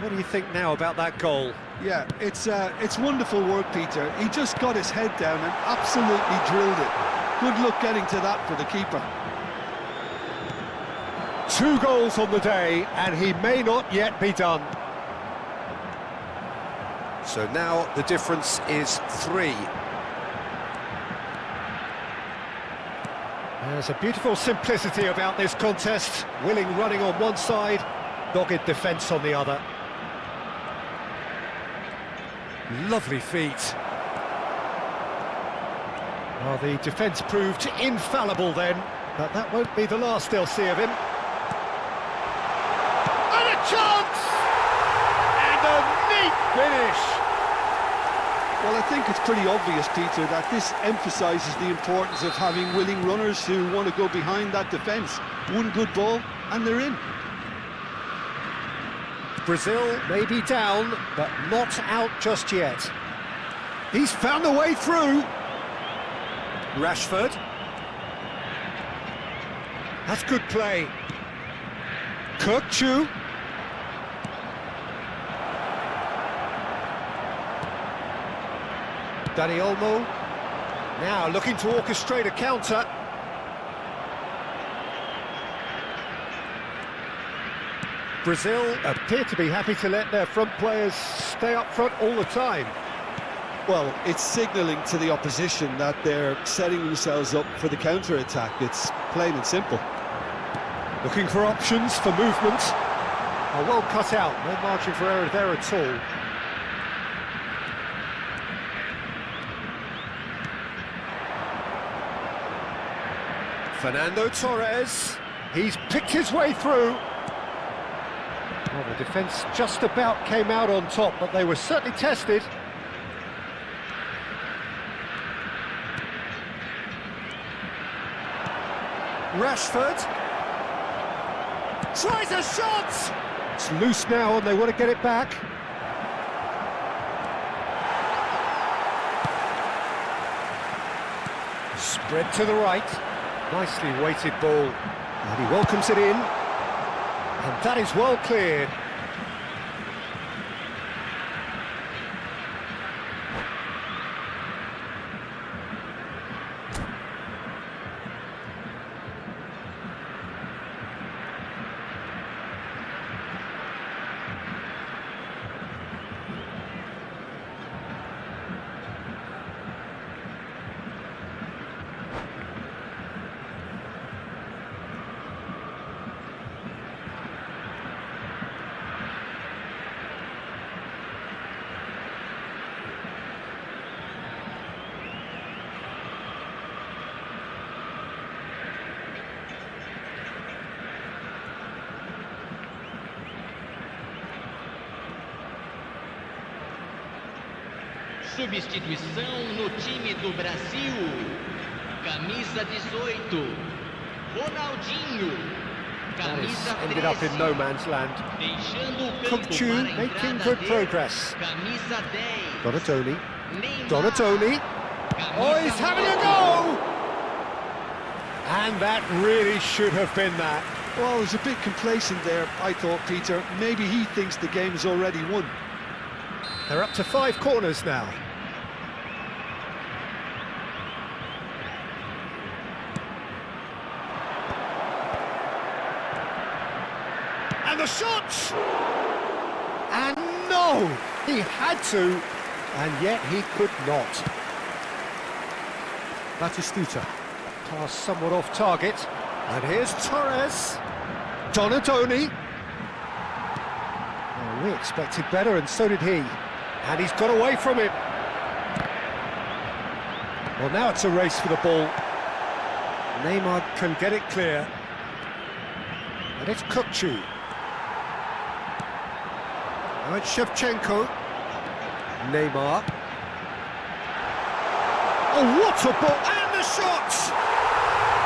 What do you think now about that goal? Yeah, it's wonderful work, Peter. He just got his head down and absolutely drilled it. Good luck getting to that for the keeper. 2 goals on the day, and he may not yet be done. So now the difference is 3. There's a beautiful simplicity about this contest. Willing running on one side, dogged defence on the other. Lovely feet. Well, the defence proved infallible then, but that won't be the last they'll see of him. And a chance! And a neat finish! Well, I think it's pretty obvious, Peter, that this emphasises the importance of having willing runners who want to go behind that defence. One good ball, and they're in. Brazil may be down, but not out just yet. He's found a way through. Rashford. That's good play. Kirkchu. Dani Olmo. Now looking to orchestrate a counter. Brazil appear to be happy to let their front players stay up front all the time. Well, it's signalling to the opposition that they're setting themselves up for the counter-attack. It's plain and simple. Looking for options for movement. Oh, well cut out, no margin for error there at all. Fernando Torres, he's picked his way through. Well, the defence just about came out on top, but they were certainly tested. Rashford tries a shot! It's loose now and they want to get it back. Spread to the right. Nicely weighted ball. And he welcomes it in. And that is well cleared. Substituição no time do Brasil. Camisa 18, Ronaldinho. Camisa Ended up in 13, no man's land. deixando o campo Kukçu para a making entrada good de progress. Camisa 10, Donatoni. Neymar. Donatoni. Oh, he's Camisa having a 9. go! And that really should have been that. Well, it was a bit complacent there, I thought, Peter. Maybe he thinks the game is already won. They're up to 5 corners now. And the shots! And no! He had to, and yet he could not. Batistuta. Pass somewhat off target. And here's Torres. Donatoni. Oh, we expected better, and so did he. And he's got away from it. Well, now it's a race for the ball. Neymar can get it clear. And it's Kukçu. Now it's Shevchenko. Neymar. Oh, what a ball! And the shot!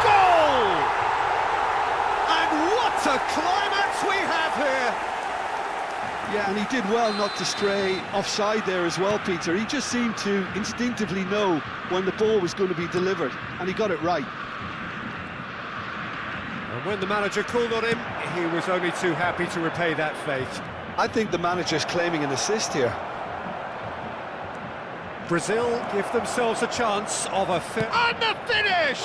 Goal! And what a climax we have here! Yeah, and he did well not to stray offside there as well, Peter. He just seemed to instinctively know when the ball was going to be delivered, and he got it right. And when the manager called on him, he was only too happy to repay that faith. I think the manager's claiming an assist here. Brazil give themselves a chance of a and the finish!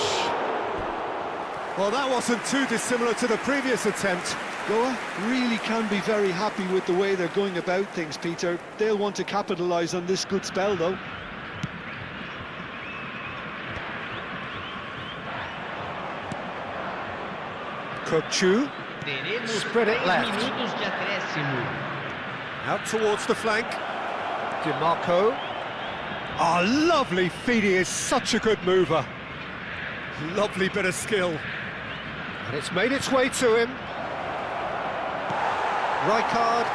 Well, that wasn't too dissimilar to the previous attempt. Goa really can be very happy with the way they're going about things, Peter. They'll want to capitalise on this good spell, though. Kukçu, Teremos Spread it 3 left. minutos de acréscimo. out towards the flank. DiMarco. Oh, lovely feed, he is such a good mover. Lovely bit of skill. And it's made its way to him. Rijkaard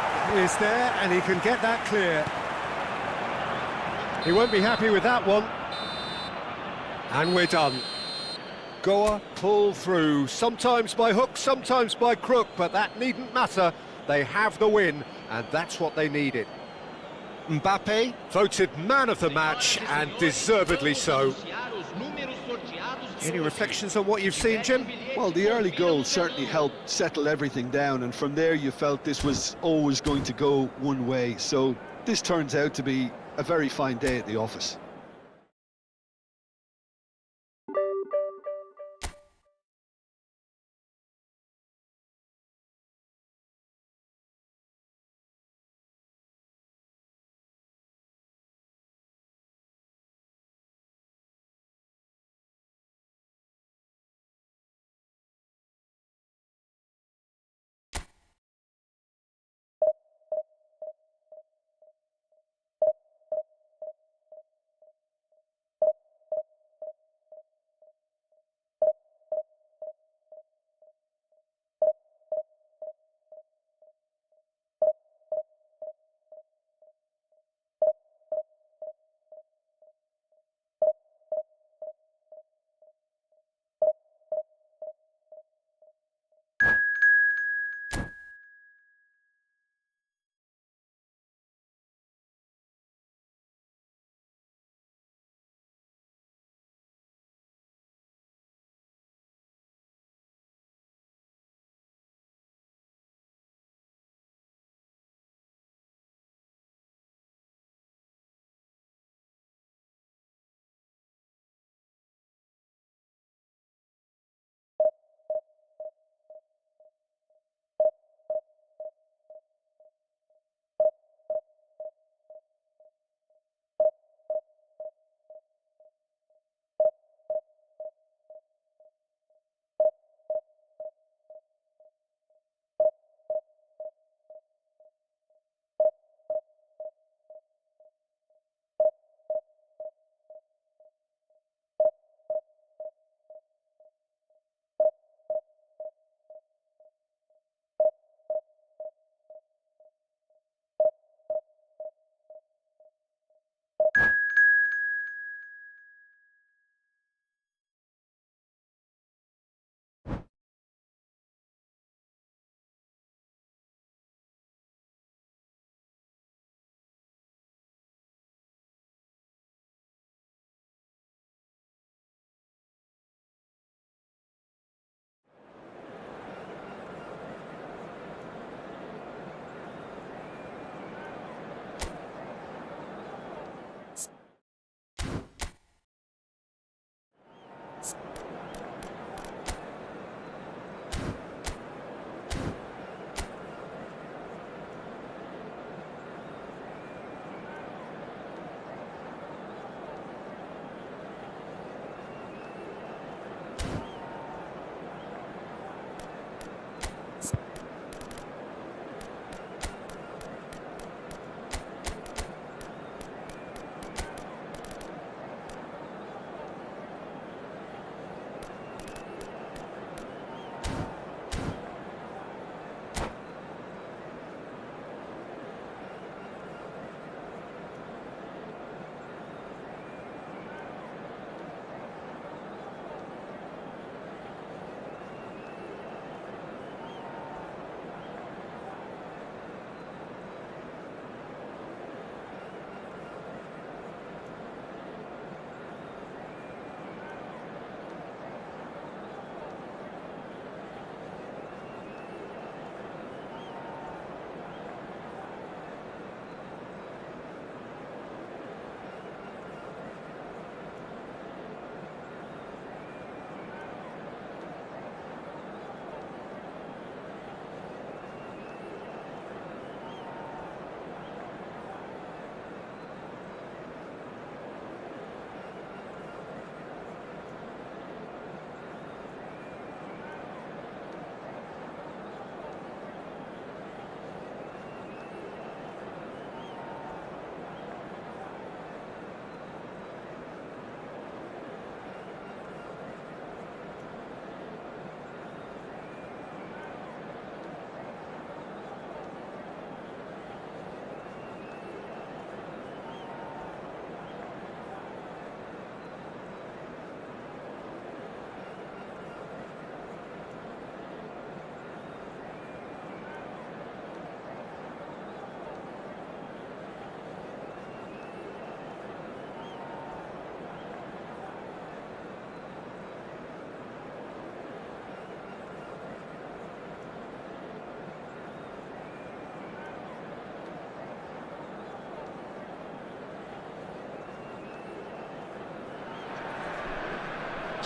is there, and he can get that clear. He won't be happy with that one. And we're done. Goa pull through, sometimes by hook, sometimes by crook, but that needn't matter. They have the win, and that's what they needed. Mbappe voted man of the match, and deservedly so. Any reflections on what you've seen, Jim? Well, the early goal certainly helped settle everything down, and from there you felt this was always going to go one way. So this turns out to be a very fine day at the office.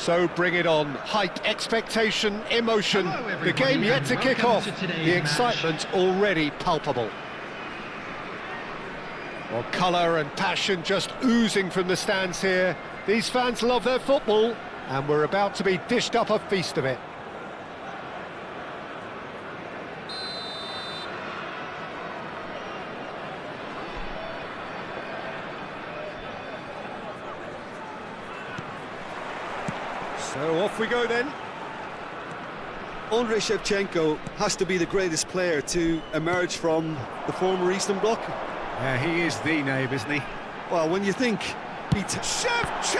So bring it on. Hype, expectation, emotion. Hello, The everybody, game yet and to kick welcome off. to today's The match. excitement already palpable. Well, colour and passion just oozing from the stands here. These fans love their football, and we're about to be dished up a feast of it. So off we go then. Andrei Shevchenko has to be the greatest player to emerge from the former Eastern Bloc. Yeah, he is the name, isn't he? Well, when you think Shevchenko!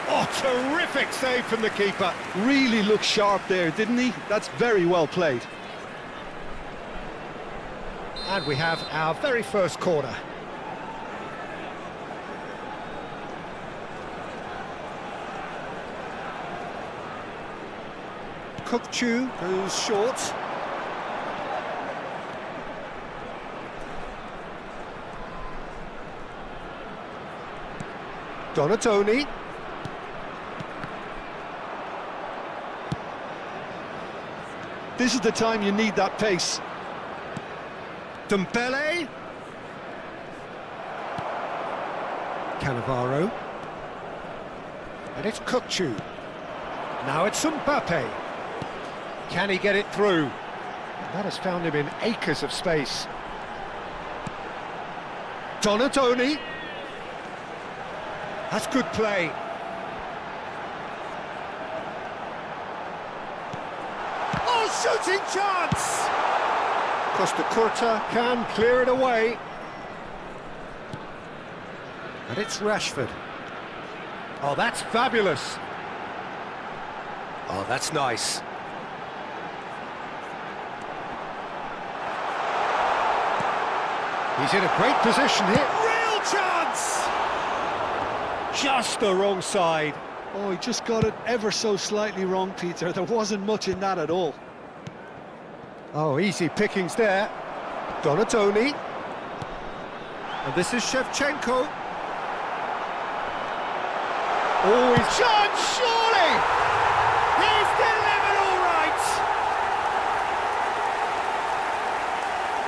Oh, terrific save from the keeper. really looked sharp there, didn't he? That's very well played. And we have our very first corner. Kukçu goes short. Donatoni. This is the time you need that pace. Dembele. Cannavaro. And it's Kukçu. Now it's Mbappe. Can he get it through? That has found him in acres of space. Donatoni. That's good play. Oh, shooting chance! Costa Curta can clear it away. And it's Rashford. Oh, that's fabulous. Oh, that's nice. He's in a great position here. Real chance! Just the wrong side. Oh, he just got it ever so slightly wrong, Peter. There wasn't much in that at all. Oh, easy pickings there. Donatoni. And this is Shevchenko. Oh, he's chance, surely! He's delivered all right!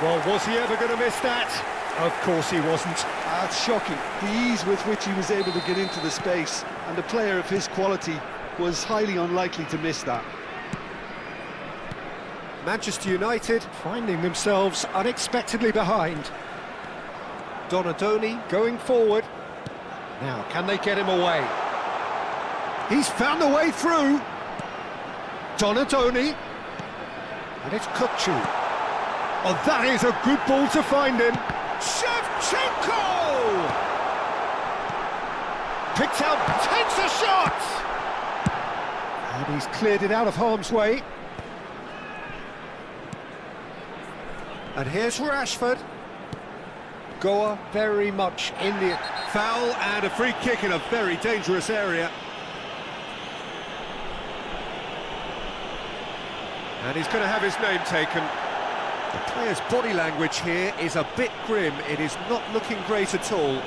Well, was he ever going to miss that? Of course he wasn't. That's shocking. The ease with which he was able to get into the space, and a player of his quality was highly unlikely to miss that. Manchester United finding themselves unexpectedly behind. Donatoni going forward. Now, can they get him away? He's found a way through. Donatoni. And it's Kukçu. Oh, that is a good ball to find him. Shevchenko! Picks out, takes a shot! And he's cleared it out of harm's way. And here's Rashford. Goa very much in the foul, and a free kick in a very dangerous area. And he's going to have his name taken. The player's body language here is a bit grim. It is not looking great at all.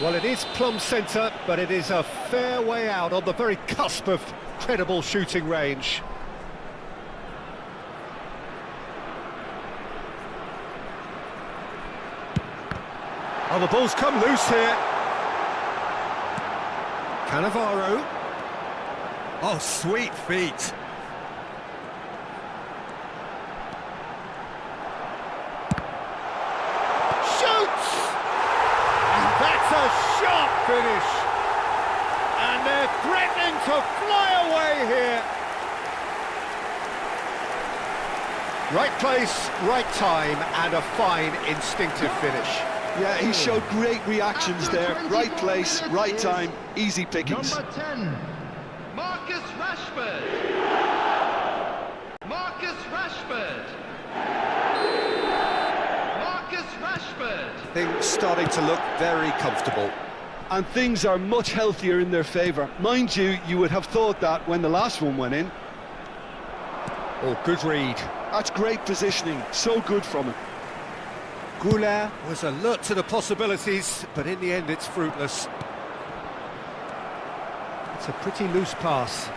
Well, it is plumb centre, but it is a fair way out on the very cusp of credible shooting range. Oh, the ball's come loose here. Cannavaro. Oh, sweet feet. Shoots! And that's a sharp finish. And they're threatening to fly away here. Right place, right time, and a fine instinctive finish. Yeah, he showed great reactions there. Right place, right time, easy pickings. Number 10, Marcus Rashford. Marcus Rashford. Marcus Rashford. Things starting to look very comfortable. And things are much healthier in their favour. Mind you, you would have thought that when the last one went in. Oh, good read. That's great positioning, so good from him. Goulart was alert to the possibilities, but in the end it's fruitless. It's a pretty loose pass.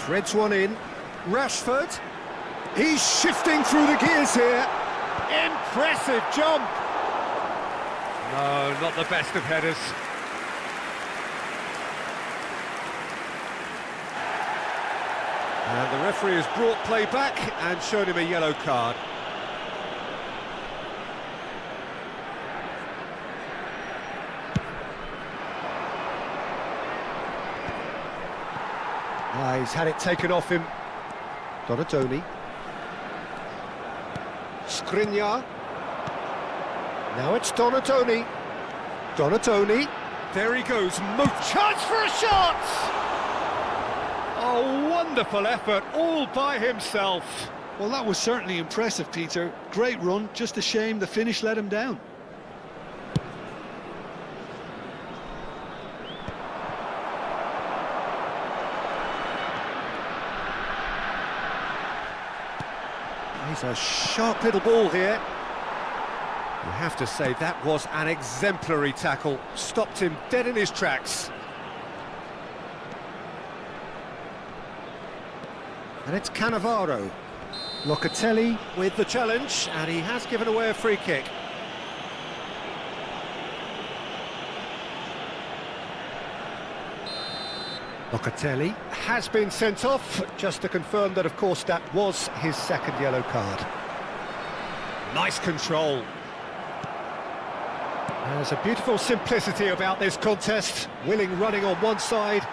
Threads one in. Rashford. He's shifting through the gears here. Impressive jump. No, not the best of headers. And the referee has brought play back and shown him a yellow card. He's had it taken off him. Donatoni. Skriniar. Now it's Donatoni. Donatoni. There he goes. Chance for a shot! Oh, wonderful effort, all by himself. Well, that was certainly impressive, Peter. Great run, just a shame the finish let him down. He's a sharp little ball here. You have to say that was an exemplary tackle. Stopped him dead in his tracks. And it's Cannavaro. Locatelli with the challenge, and he has given away a free kick. Locatelli has been sent off, just to confirm that, of course, that was his second yellow card. Nice control. There's a beautiful simplicity about this contest. Willing running on one side,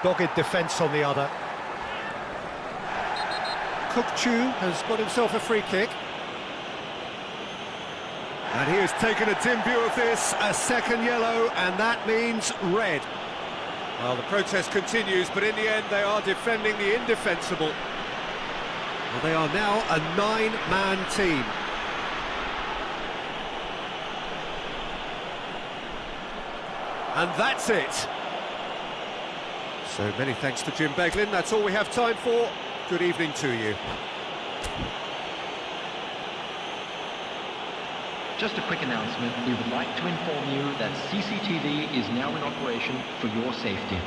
dogged defence on the other. Kukçu has got himself a free kick. And he has taken a dim view of this, a second yellow, and that means red. Well, the protest continues, but in the end they are defending the indefensible. Well, they are now a 9-man team. And that's it. So many thanks to Jim Beglin. That's all we have time for. Good evening to you. Just a quick announcement. We would like to inform you that CCTV is now in operation for your safety.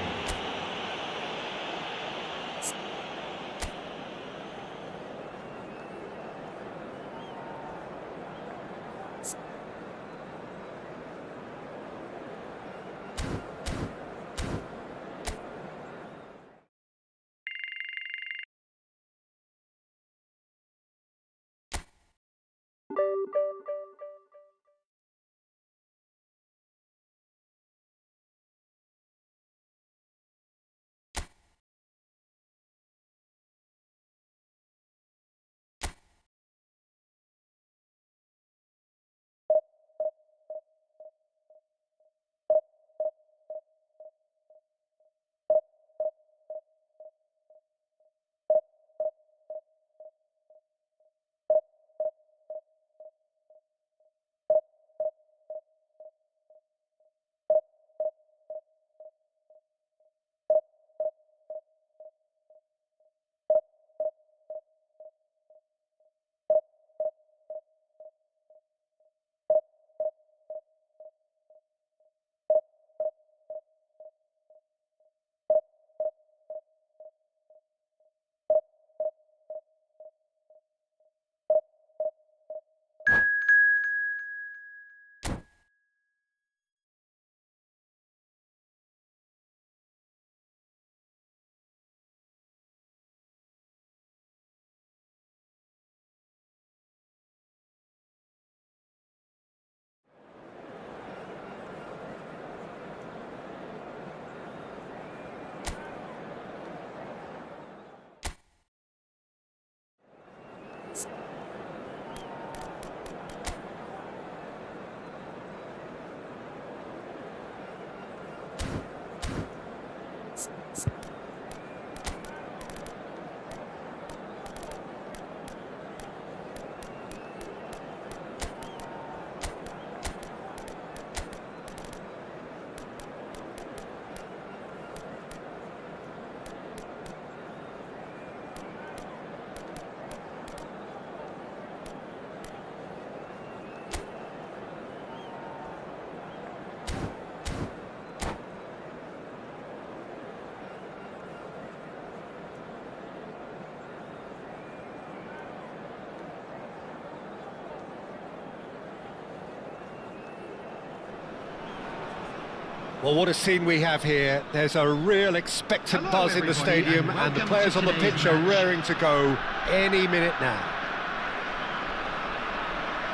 Well, what a scene we have here. There's a real expectant Hello, buzz in the everybody, stadium, and and the welcome players to on the today's pitch are match. raring to go any minute now.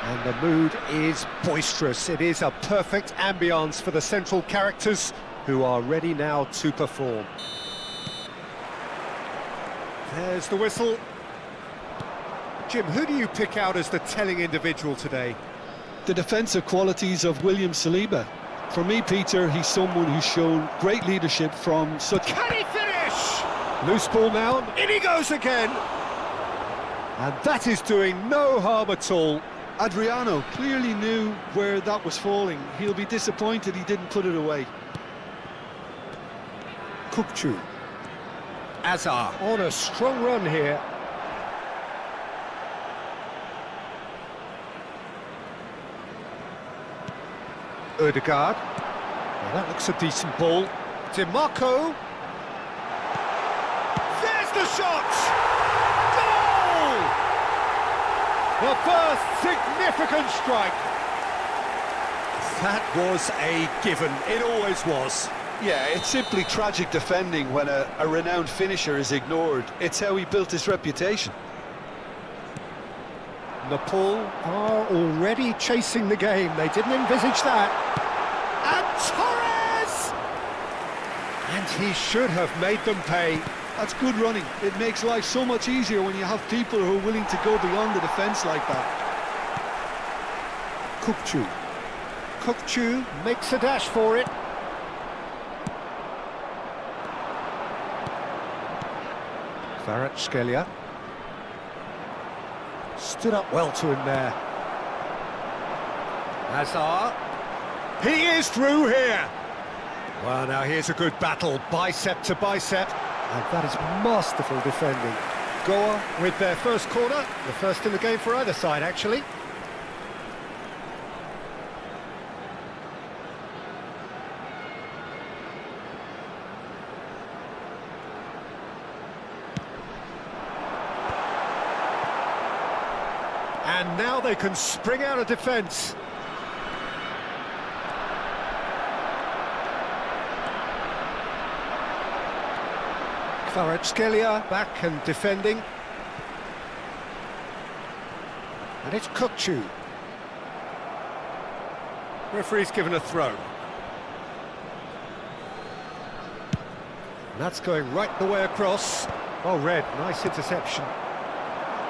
And the mood is boisterous. It is a perfect ambience for the central characters who are ready now to perform. There's the whistle. Jim, who do you pick out as the telling individual today? The defensive qualities of William Saliba. For me, Peter, he's someone who's shown great leadership from such... Can he finish? Loose ball now, in he goes again. And that is doing no harm at all. Adriano clearly knew where that was falling. He'll be disappointed he didn't put it away. Kukçu. Azar on a strong run here. Ødegaard. Well, that looks a decent ball. DiMarco. There's the shot! Goal! The first significant strike. That was a given. It always was. Yeah, it's simply tragic defending when a renowned finisher is ignored. It's how he built his reputation. Nepal are already chasing the game. They didn't envisage that. And Torres! And he should have made them pay. That's good running. It makes life so much easier when you have people who are willing to go beyond the defence like that. Kukçu. Kukçu makes a dash for it. Kvaratskhelia. Stood up well to him there. Hazard. He is through here. Well, now here's a good battle, bicep to bicep. And that is masterful defending. Goa with their first corner, the first in the game for either side, actually. And now they can spring out of defence. Kvaratskhelia back and defending. And it's Kukçu. Referee's given a throw. And that's going right the way across. Oh, red, nice interception.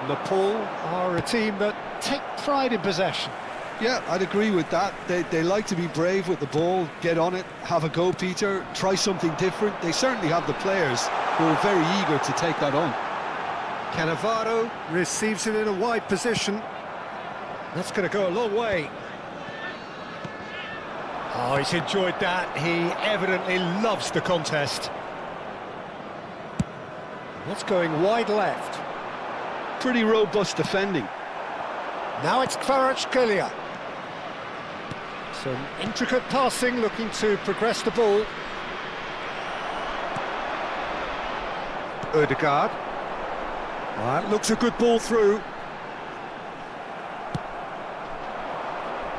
Nepal are a team that take pride in possession. Yeah, I'd agree with that. They like to be brave with the ball, get on it, have a go, Peter, try something different. They certainly have the players who are very eager to take that on. Cannavaro receives it in a wide position. That's going to go a long way. Oh, he's enjoyed that. He evidently loves the contest. That's going wide left. Pretty robust defending. Now it's Kvaratskhelia. Some intricate passing, looking to progress the ball. Ødegaard. That looks a good ball through.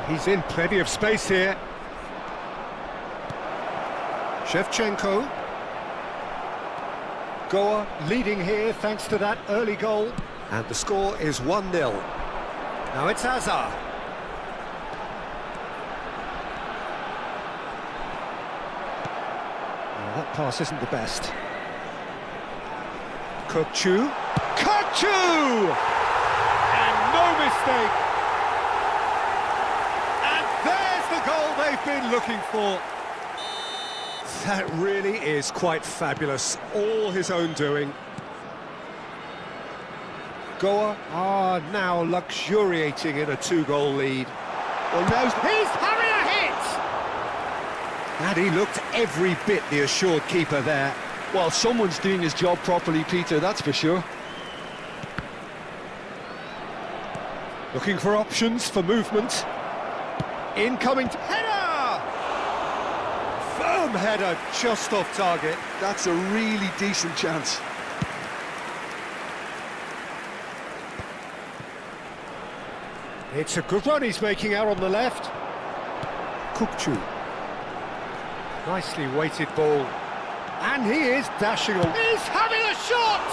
He's in plenty of space here. Shevchenko. Goa leading here thanks to that early goal. And the score is 1-0. Now it's Hazard. Well, that pass isn't the best. Kukçu. Kukçu! And no mistake. And there's the goal they've been looking for. That really is quite fabulous. All his own doing. Goa are now luxuriating in a 2-goal lead. Well, now He's having a hit! And he looked every bit the assured keeper there. well, someone's doing his job properly, Peter, that's for sure. Looking for options for movement. Incoming header! Firm header just off target. That's a really decent chance. It's a good run he's making out on the left. Kukçu. Nicely weighted ball. And he is dashing on. He's having a shot!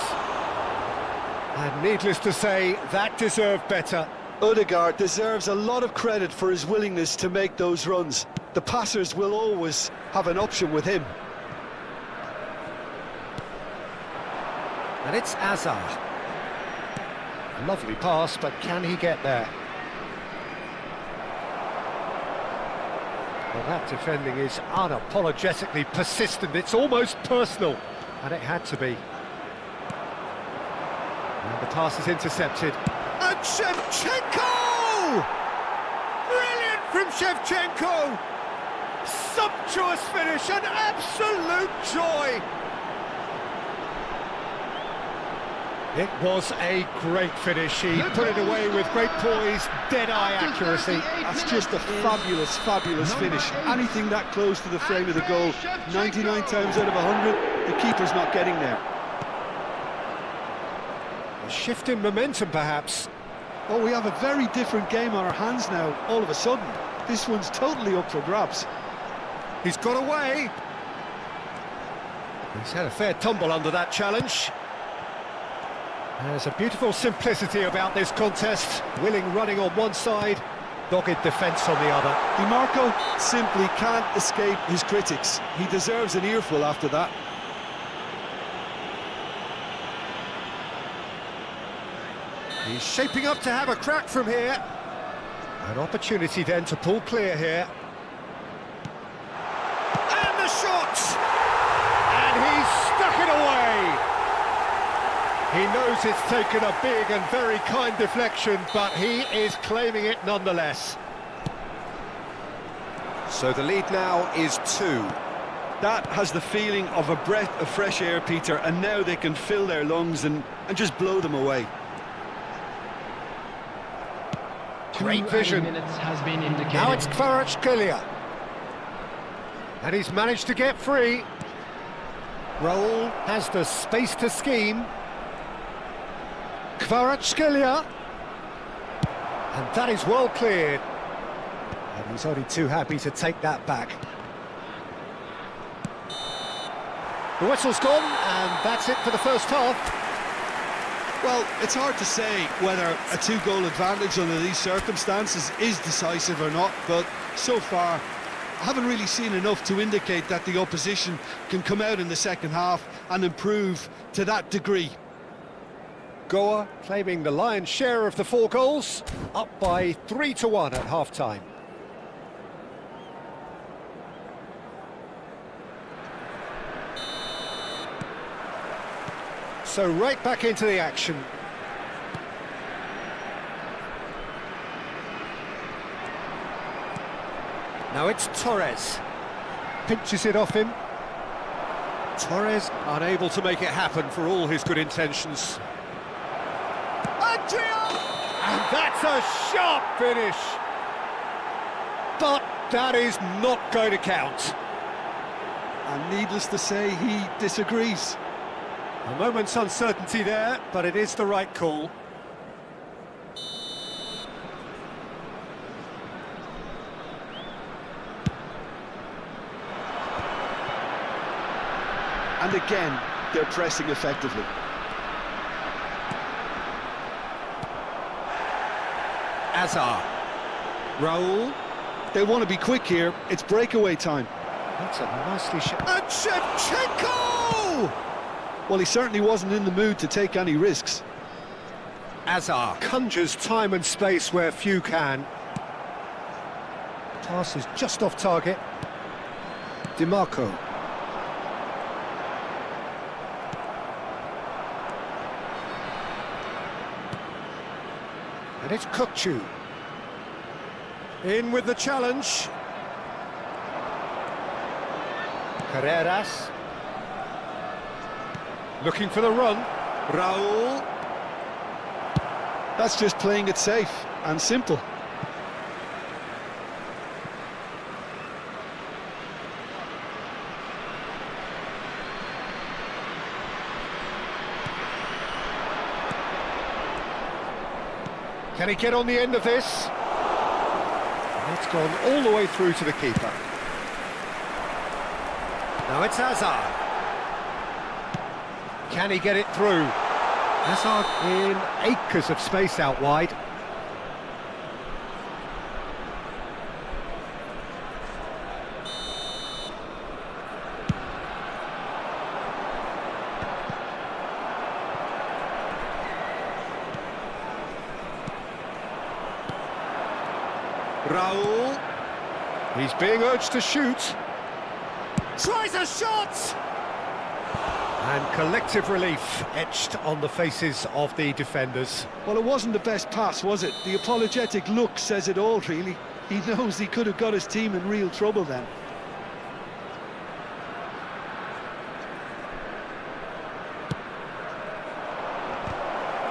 And needless to say, that deserved better. Odegaard deserves a lot of credit for his willingness to make those runs. The passers will always have an option with him. And it's Azar. Lovely pass, but can he get there? Well, that defending is unapologetically persistent. It's almost personal, and it had to be. And the pass is intercepted. And Shevchenko! Brilliant from Shevchenko! Sumptuous finish, an absolute joy! It was a great finish. He put it away with great poise, dead-eye accuracy. That's just a fabulous, fabulous finish. Anything that close to the frame of the goal, 99 times out of 100, the keeper's not getting there. A shift in momentum, perhaps. Well, we have a very different game on our hands now, all of a sudden. This one's totally up for grabs. He's got away. He's had a fair tumble under that challenge. There's a beautiful simplicity about this contest. Willing running on one side, dogged defence on the other. DiMarco simply can't escape his critics. He deserves an earful after that. He's shaping up to have a crack from here. An opportunity then to pull clear here. And the shot! And he's stuck it away! He knows it's taken a big and very kind deflection, but he is claiming it nonetheless. So the lead now is 2. That has the feeling of a breath of fresh air, Peter, and now they can fill their lungs and just blow them away. Great vision. Minutes has been indicated. Now it's Kvaratskhelia. And he's managed to get free. Raul has the space to scheme. Kvaratskhelia. And that is well cleared. And he's only too happy to take that back. The whistle's gone, and that's it for the first half. Well, it's hard to say whether a 2-goal advantage under these circumstances is decisive or not, but so far I haven't really seen enough to indicate that the opposition can come out in the second half and improve to that degree. Goa claiming the lion's share of the 4 goals, up by 3-1 at half-time. So right back into the action. Now it's Torres. Pinches it off him. Torres unable to make it happen for all his good intentions. And that's a sharp finish. But that is not going to count. And needless to say, he disagrees. A moment's uncertainty there, but it is the right call. And again, they're pressing effectively. Azar. Raul. They want to be quick here. It's breakaway time. That's a nicely shot. And Shevchenko! Well, he certainly wasn't in the mood to take any risks. Azar conjures time and space where few can. Pass is just off target. DiMarco. And it's Kukçu. In with the challenge. Carreras. Looking for the run. Raul. That's just playing it safe and simple. Can he get on the end of this? And it's gone all the way through to the keeper. Now it's Hazard. Can he get it through? Hazard in acres of space out wide. Raul. He's being urged to shoot. Tries a shot! And collective relief etched on the faces of the defenders. Well, it wasn't the best pass, was it? The apologetic look says it all, really. He knows he could have got his team in real trouble then.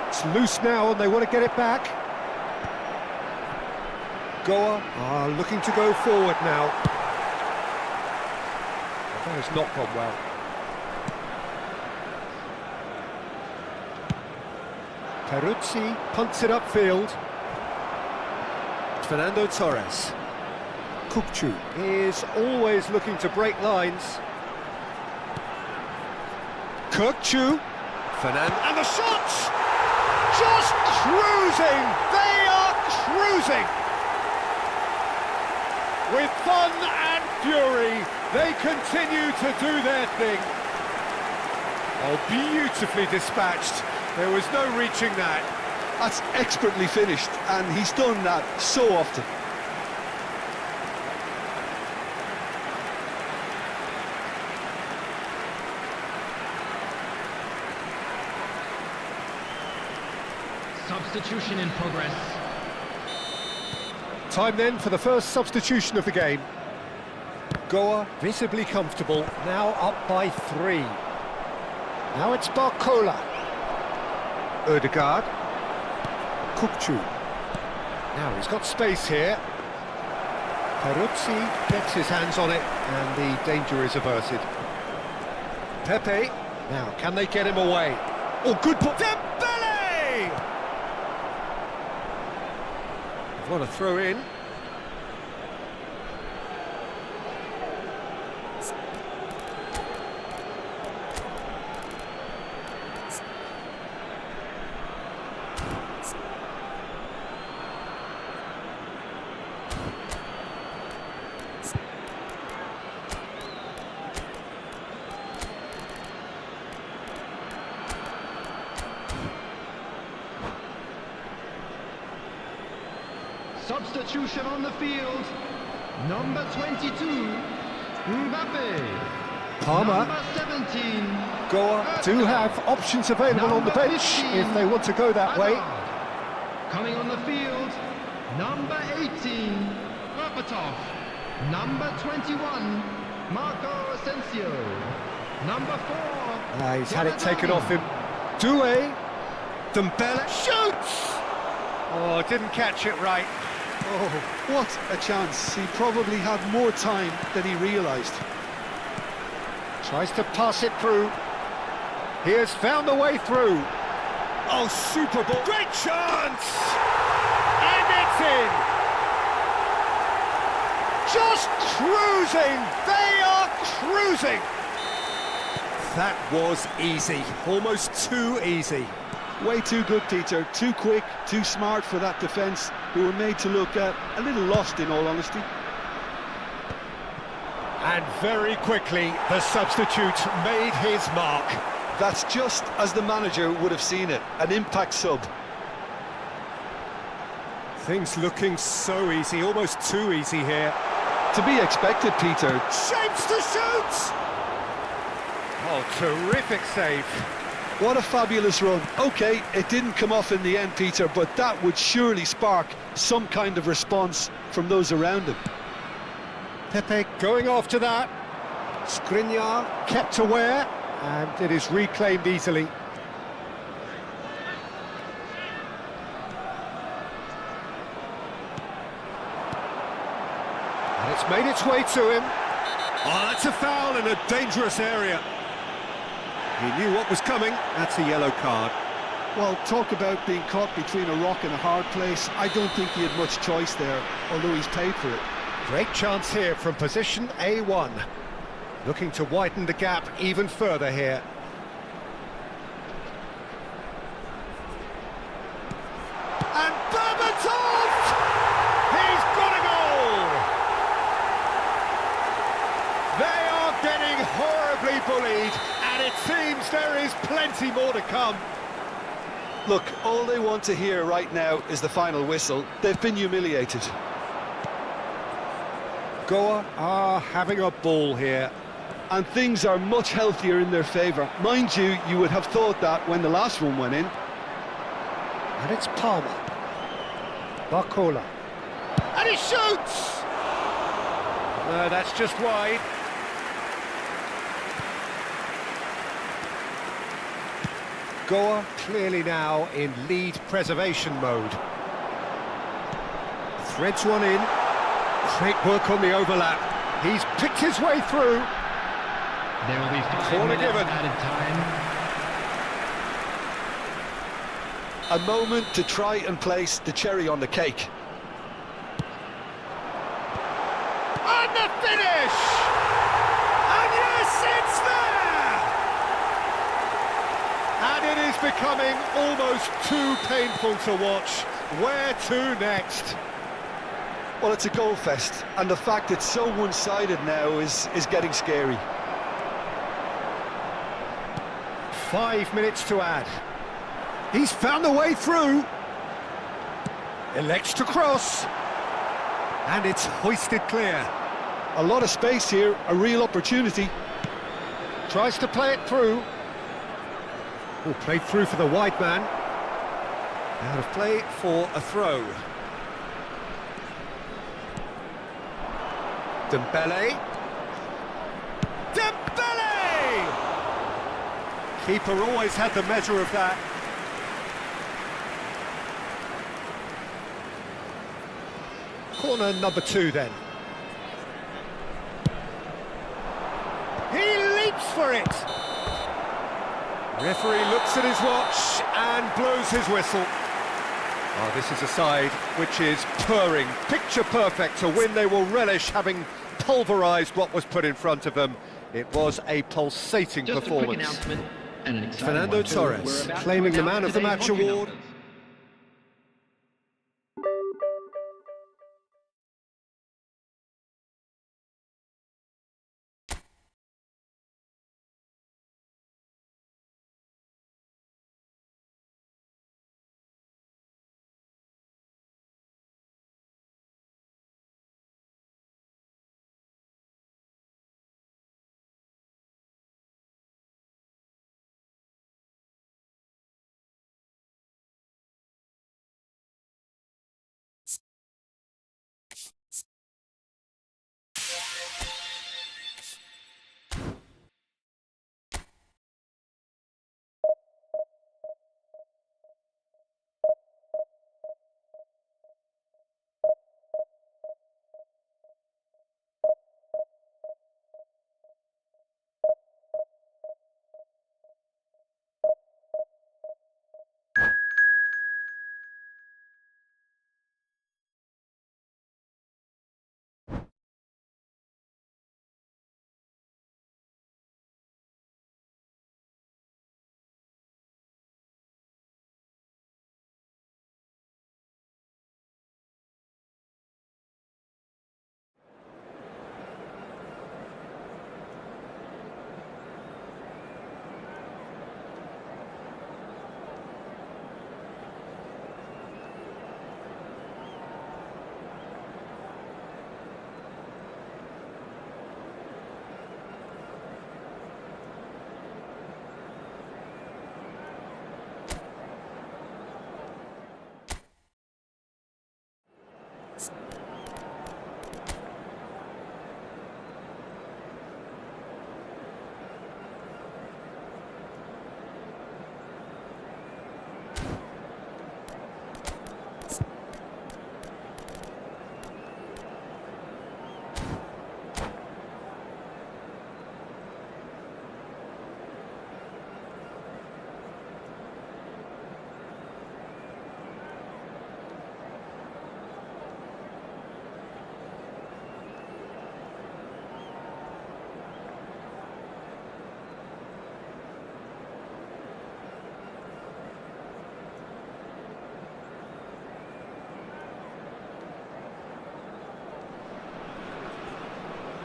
It's loose now and they want to get it back. Goa are looking to go forward now. That has not gone well. Peruzzi punts it upfield. Fernando Torres. Kukçu is always looking to break lines. Kukçu. Fernando. And the shots! Just cruising! They are cruising! With fun and fury, they continue to do their thing. Oh, beautifully dispatched. There was no reaching that. That's expertly finished, and he's done that so often. Substitution in progress. Time then for the first substitution of the game. Goa visibly comfortable, now up by 3. Now it's Barcola. Ødegaard. Kukçu. Now he's got space here. Peruzzi gets his hands on it and the danger is averted. Pepe. Now, can they get him away? Oh, good ball. Dembele! What a throw in. Substitution on the field. Number 22, Mbappe. Palmer. Number 17. Goa do have options available on the bench if they want to go that way. Coming on the field, number 18, Berbatov. Number 21, Marco Asensio. Number 4. He's had it taken off him. Doué. Dembele shoots! Oh, didn't catch it right. Oh, what a chance. He probably had more time than he realised. Tries to pass it through. He has found the way through. Oh, super ball. Great chance! And it's in! Just cruising! They are cruising! That was easy. Almost too easy. Way too good, Peter. Too quick, too smart for that defence, who were made to look a little lost, in all honesty. And very quickly, the substitute made his mark. That's just as the manager would have seen it, an impact sub. Things looking so easy, almost too easy here. To be expected, Peter. Shapes to shoot! Oh, terrific save. What a fabulous run. OK, it didn't come off in the end, Peter, but that would surely spark some kind of response from those around him. Pepe going after that. Skriniar kept aware, and it is reclaimed easily. And it's made its way to him. Oh, that's a foul in a dangerous area. He knew what was coming. That's a yellow card. Well, talk about being caught between a rock and a hard place. I don't think he had much choice there, although he's paid for it. Great chance here from position A1. Looking to widen the gap even further here. And Berbatov! He's got a goal! They are getting horribly bullied, and it seems there is plenty more to come. Look, all they want to hear right now is the final whistle. They've been humiliated. Goa are having a ball here. And things are much healthier in their favour. Mind you, you would have thought that when the last one went in. And it's Palmer. Barcola. And he shoots! No, that's just wide. Goa clearly now in lead preservation mode. Threads one in. Great work on the overlap. He's picked his way through. There will be 5 Corner minutes given. added time. A moment to try and place the cherry on the cake. And the finish! And yes, it's there! And it is becoming almost too painful to watch. Where to next? Well, it's a goal fest, and the fact it's so one-sided now is getting scary. 5 minutes to add. He's found the way through. Elects to cross. And it's hoisted clear. A lot of space here, a real opportunity. Tries to play it through. Oh, played through for the wide man. Out of play for a throw. Dembele. Dembele! Keeper always had the measure of that. Corner number 2 then. He leaps for it! Referee looks at his watch and blows his whistle. Oh, this is a side which is purring, picture perfect. To win, they will relish having pulverised what was put in front of them. It was a pulsating Just a quick performance. announcement and an exciting Fernando one too. Torres We're about to claiming the announce Man of the today's Match hockey award. numbers.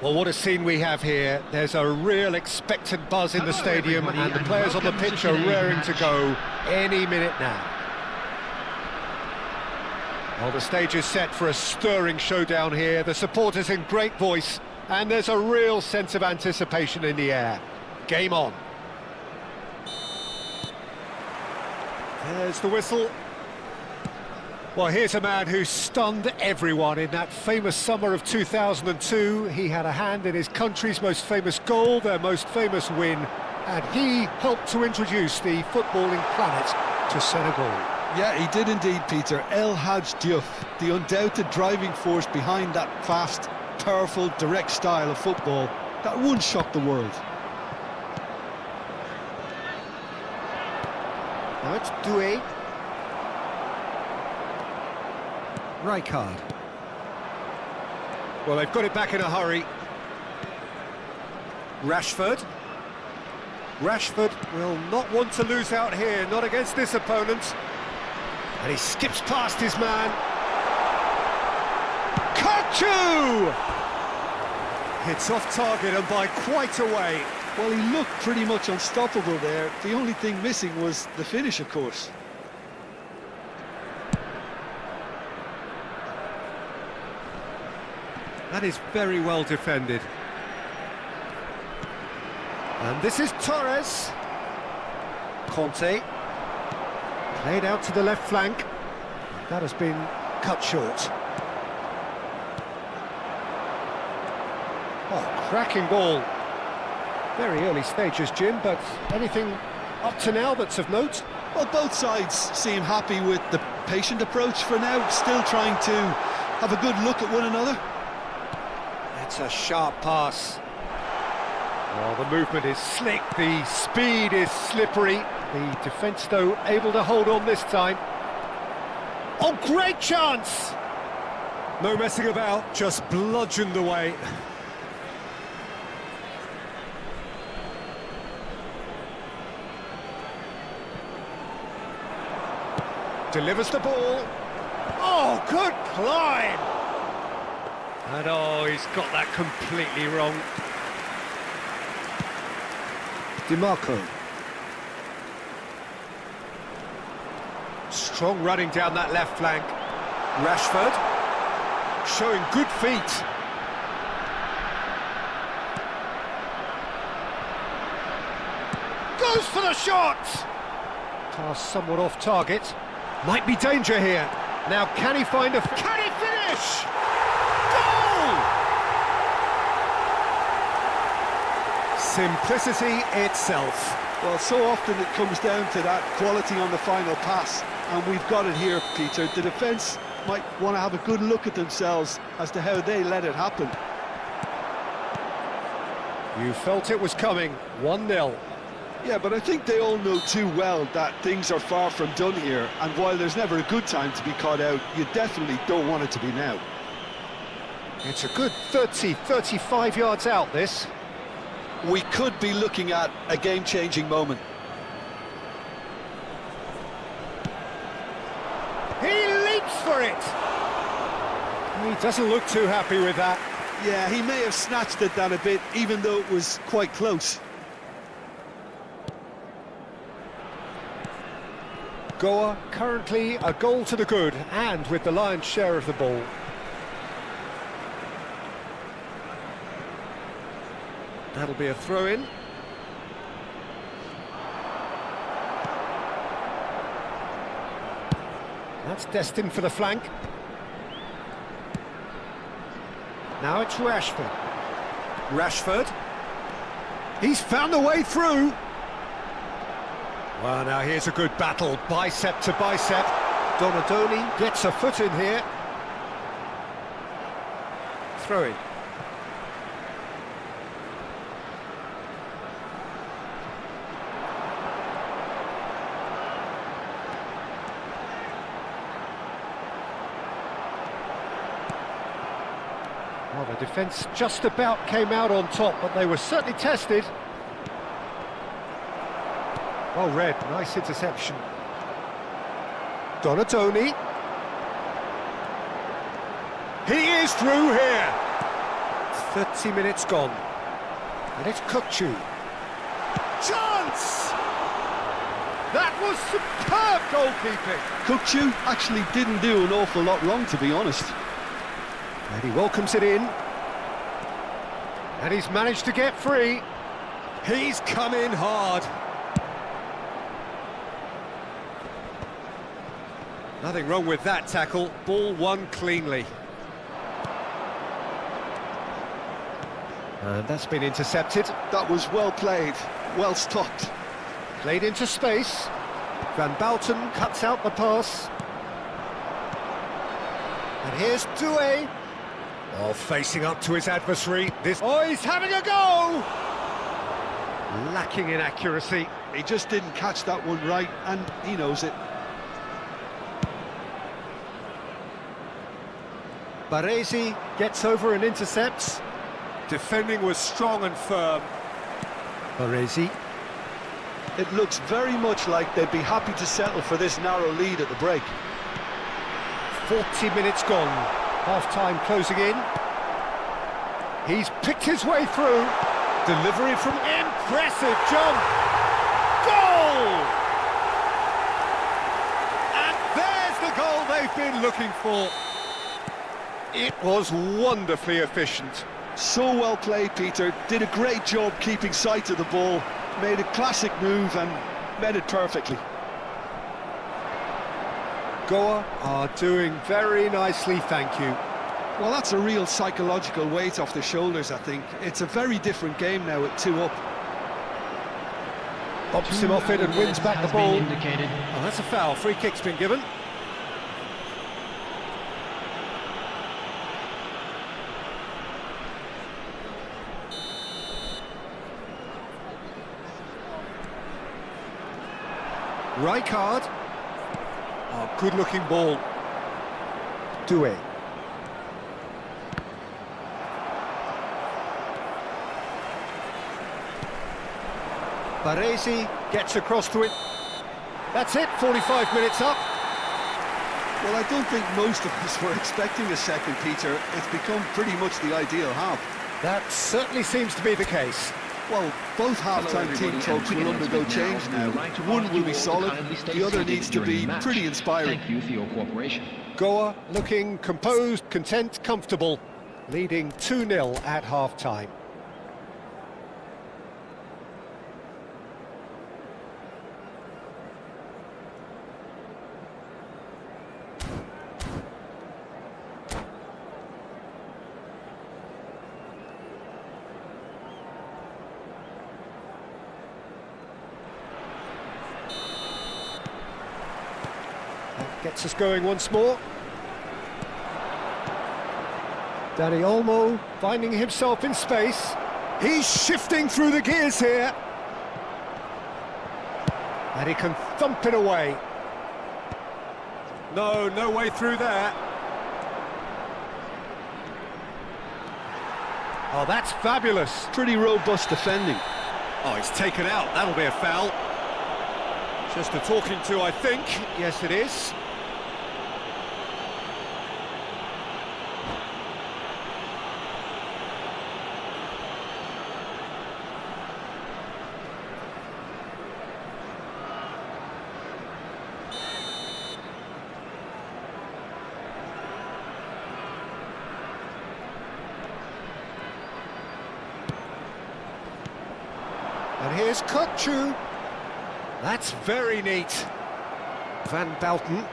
Well, what a scene we have here. There's a real expectant buzz in the Hello, stadium, everybody, and the and players on the welcome to pitch are today's raring to match. go any minute now. Well, the stage is set for a stirring showdown here. The supporters in great voice, and there's a real sense of anticipation in the air. Game on. There's the whistle. Well, here's a man who stunned everyone in that famous summer of 2002. He had a hand in his country's most famous goal, their most famous win, and he helped to introduce the footballing planet to Senegal. Yeah, he did indeed, Peter. El Hadj Diouf, the undoubted driving force behind that fast, powerful, direct style of football that once shocked the world. Now it's Doué. Rijkaard. Well, they've got it back in a hurry. Rashford. Rashford will not want to lose out here, not against this opponent. And he skips past his man. Koku! It's off target and by quite a way. Well, he looked pretty much unstoppable there. The only thing missing was the finish, of course. That is very well defended. And this is Torres. Conte. Played out to the left flank. That has been cut short. Oh, cracking ball. Very early stages, Jim, but anything up to now that's of note? Well, both sides seem happy with the patient approach for now, still trying to have a good look at one another. It's a sharp pass. Oh, the movement is slick, the speed is slippery. The defence, though, able to hold on this time. Oh, great chance! No messing about, just bludgeoned away. Delivers the ball. Oh, good climb! And oh, he's got that completely wrong. DiMarco. Strong running down that left flank. Rashford. Showing good feet. Goes for the shot! Pass somewhat off target. Might be danger here. Now, can he find a... Can he finish? Goal! Simplicity itself. Well, so often it comes down to that quality on the final pass, and we've got it here, Peter. The defence might want to have a good look at themselves as to how they let it happen. You felt it was coming. 1-0. Yeah, but I think they all know too well that things are far from done here, and while there's never a good time to be caught out, you definitely don't want it to be now. It's a good 30, 35 yards out, this. We could be looking at a game-changing moment. He leaps for it! He doesn't look too happy with that. Yeah, he may have snatched at that a bit, even though it was quite close. Goa currently a goal to the good, and with the lion's share of the ball. That'll be a throw-in. That's destined for the flank. Now it's Rashford. Rashford. He's found the way through. Well, now here's a good battle, bicep to bicep. Donadoni gets a foot in here. Throw in. Well, the defence just about came out on top, but they were certainly tested. Well read, nice interception. Donatoni. He is through here. 30 minutes gone. And it's Kukçu. Chance! That was superb goalkeeping. Kukçu actually didn't do an awful lot wrong, to be honest. And he welcomes it in. And he's managed to get free. He's come in hard. Nothing wrong with that tackle. Ball won cleanly. And that's been intercepted. That was well played, well stopped. Played into space. Van Bouten cuts out the pass. And here's Doué. Oh, facing up to his adversary. Oh, he's having a go! Lacking in accuracy. He just didn't catch that one right, and he knows it. Baresi gets over and intercepts. Defending was strong and firm. Baresi. It looks very much like they'd be happy to settle for this narrow lead at the break. 40 minutes gone. Half-time closing in. He's picked his way through. Delivery from impressive jump. Goal! And there's the goal they've been looking for. It was wonderfully efficient. So well played, Peter. Did a great job keeping sight of the ball. Made a classic move and met it perfectly. Goa are doing very nicely, thank you. Well, that's a real psychological weight off their shoulders, I think. It's a very different game now at 2 up. Pops him off it and wins back the ball. Indicated. Oh, that's a foul. Free kick's been given. Rijkaard. Oh, good-looking ball. Doué. Baresi gets across to it. That's it, 45 minutes up. Well, I don't think most of us were expecting a second, Peter. It's become pretty much the ideal half. That certainly seems to be the case. Well, both half-time team talks will undergo change now. One will be solid, the other needs to be pretty inspiring. Thank you for your cooperation. Goa looking composed, content, comfortable, leading 2-0 at half-time. Gets us going once more. Dani Olmo finding himself in space. He's shifting through the gears here. And he can thump it away. No way through there. Oh, that's fabulous. Pretty robust defending. Oh, he's taken out. That'll be a foul. Just a talking to, I think. Yes, it is. And here's Kukçu. That's very neat. Van Bouten.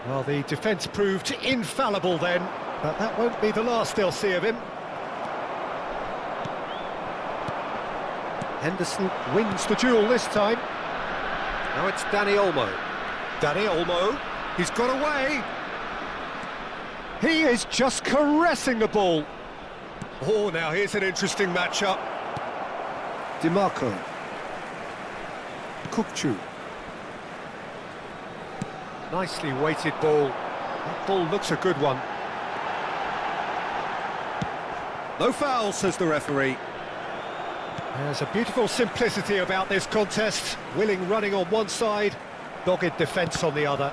Well, the defence proved infallible then, but that won't be the last they'll see of him. Henderson wins the duel this time. Now it's Dani Olmo. Dani Olmo, he's got away. He is just caressing the ball. Oh, now here's an interesting matchup. DiMarco. Kukçu. Nicely weighted ball. That ball looks a good one. No foul, says the referee. There's a beautiful simplicity about this contest. Willing running on one side, dogged defence on the other.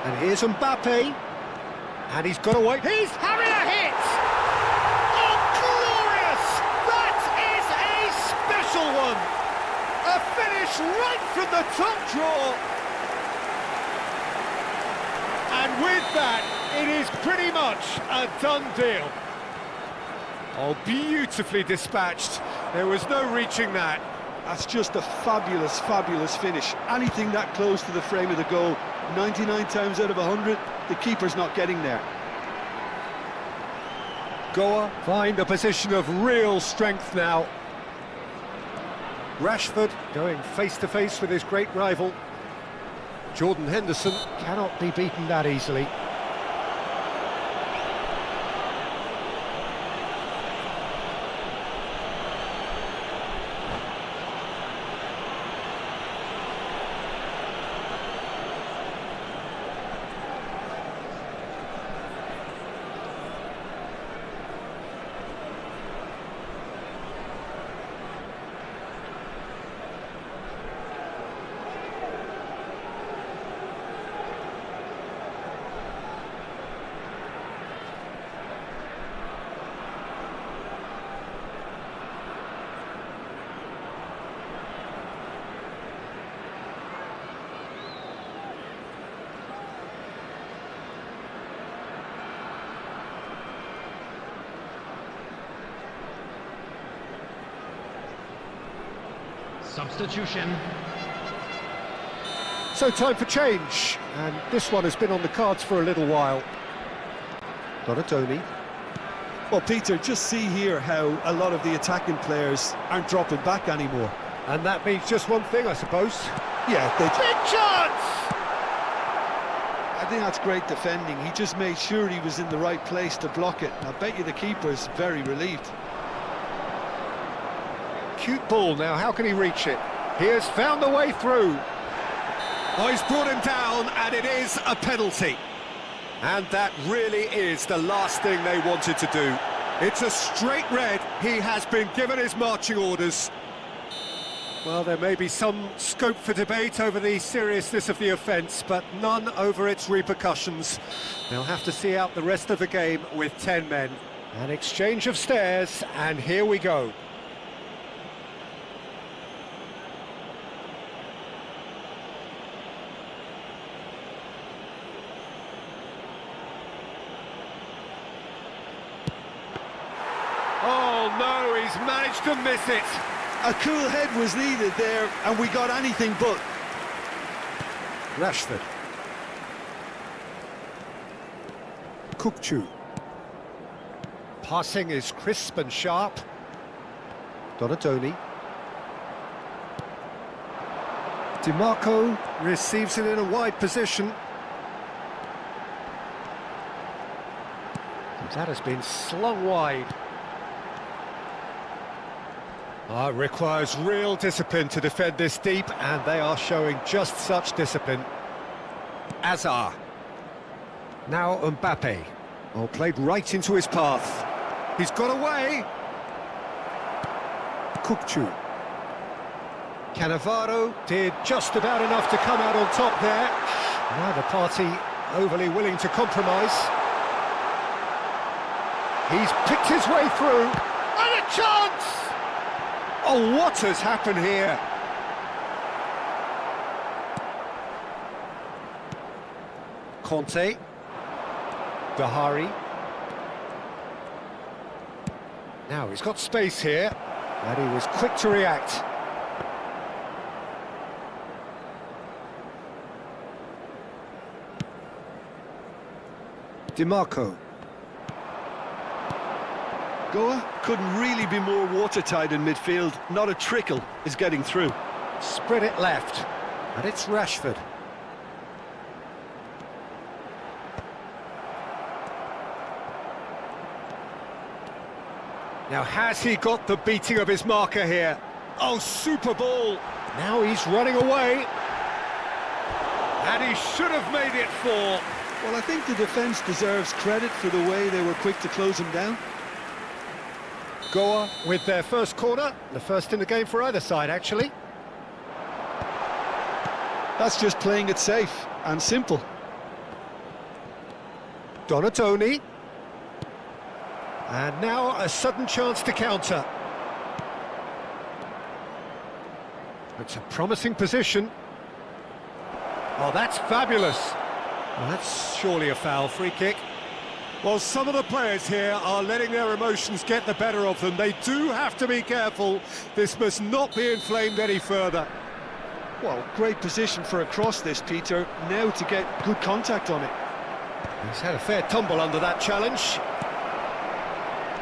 And here's Mbappe. And he's got away. He's having a hit! finish right from the top draw. And with that, it is pretty much a done deal. Oh, beautifully dispatched. There was no reaching that. That's just a fabulous, fabulous finish. Anything that close to the frame of the goal, 99 times out of 100, the keeper's not getting there. Goa find a position of real strength now. Rashford going face-to-face with his great rival. Jordan Henderson cannot be beaten that easily. Substitution. So time for change, and this one has been on the cards for a little while. Donatoni. Well, Peter, just see here how a lot of the attacking players aren't dropping back anymore. And that means just one thing, I suppose. Yeah, they... Big chance! I think that's great defending. He just made sure he was in the right place to block it. I bet you the keeper's very relieved. Cute ball now, how can he reach it? He has found the way through. Oh, he's brought him down, and it is a penalty. And that really is the last thing they wanted to do. It's a straight red. He has been given his marching orders. Well, there may be some scope for debate over the seriousness of the offence, but none over its repercussions. They'll have to see out the rest of the game with 10 men. An exchange of stares, and here we go. Oh no, he's managed to miss it. A cool head was needed there, and we got anything but. Rashford. Kukçu. Passing is crisp and sharp. Donatoni. DiMarco receives it in a wide position. That has been slung wide. It requires real discipline to defend this deep, and they are showing just such discipline. Azar. Now Mbappe. Oh, played right into his path. He's got away. Kukçu. Cannavaro did just about enough to come out on top there. Neither party overly willing to compromise. He's picked his way through. And a chance! Oh, what has happened here? Conte. Dahari. Now he's got space here, and he was quick to react. DiMarco. Goa couldn't really be more watertight in midfield. Not a trickle is getting through. Spread it left, and it's Rashford. Now, has he got the beating of his marker here? Oh, super ball. Now he's running away. And he should have made it fall. Well, I think the defence deserves credit for the way they were quick to close him down. Goa with their first corner, the first in the game for either side, actually. That's just playing it safe and simple. Donatoni. And now a sudden chance to counter. It's a promising position. Oh, that's fabulous. Well, that's surely a foul. Free kick. Well, some of the players here are letting their emotions get the better of them. They do have to be careful. This must not be inflamed any further. Well, great position for a cross this, Peter. Now to get good contact on it. He's had a fair tumble under that challenge.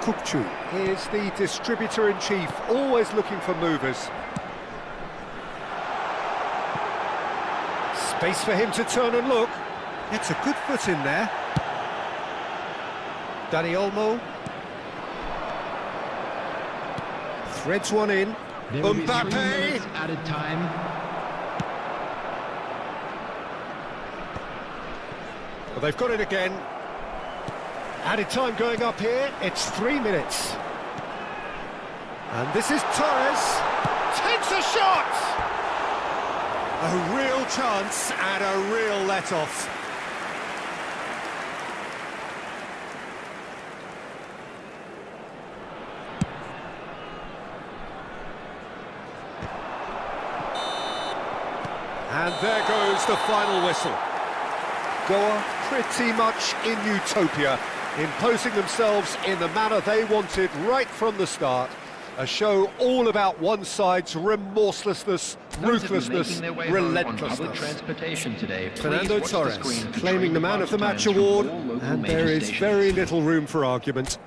Kupchu is the distributor-in-chief, always looking for movers. Space for him to turn and look. It's a good foot in there. Dani Olmo. Threads one in. There will be 3 Mbappe. minutes added time. Well, they've got it again. Added time going up here. It's 3 minutes. And this is Torres. Takes a shot! A real chance and a real let-off. And there goes the final whistle. Goa pretty much in utopia, imposing themselves in the manner they wanted right from the start. A show all about one side's remorselessness, ruthlessness, On public relentlessness. transportation today. Please Fernando watch the Torres screen for claiming the training Man of the Match times from award, all local and major there is stations. very little room for argument.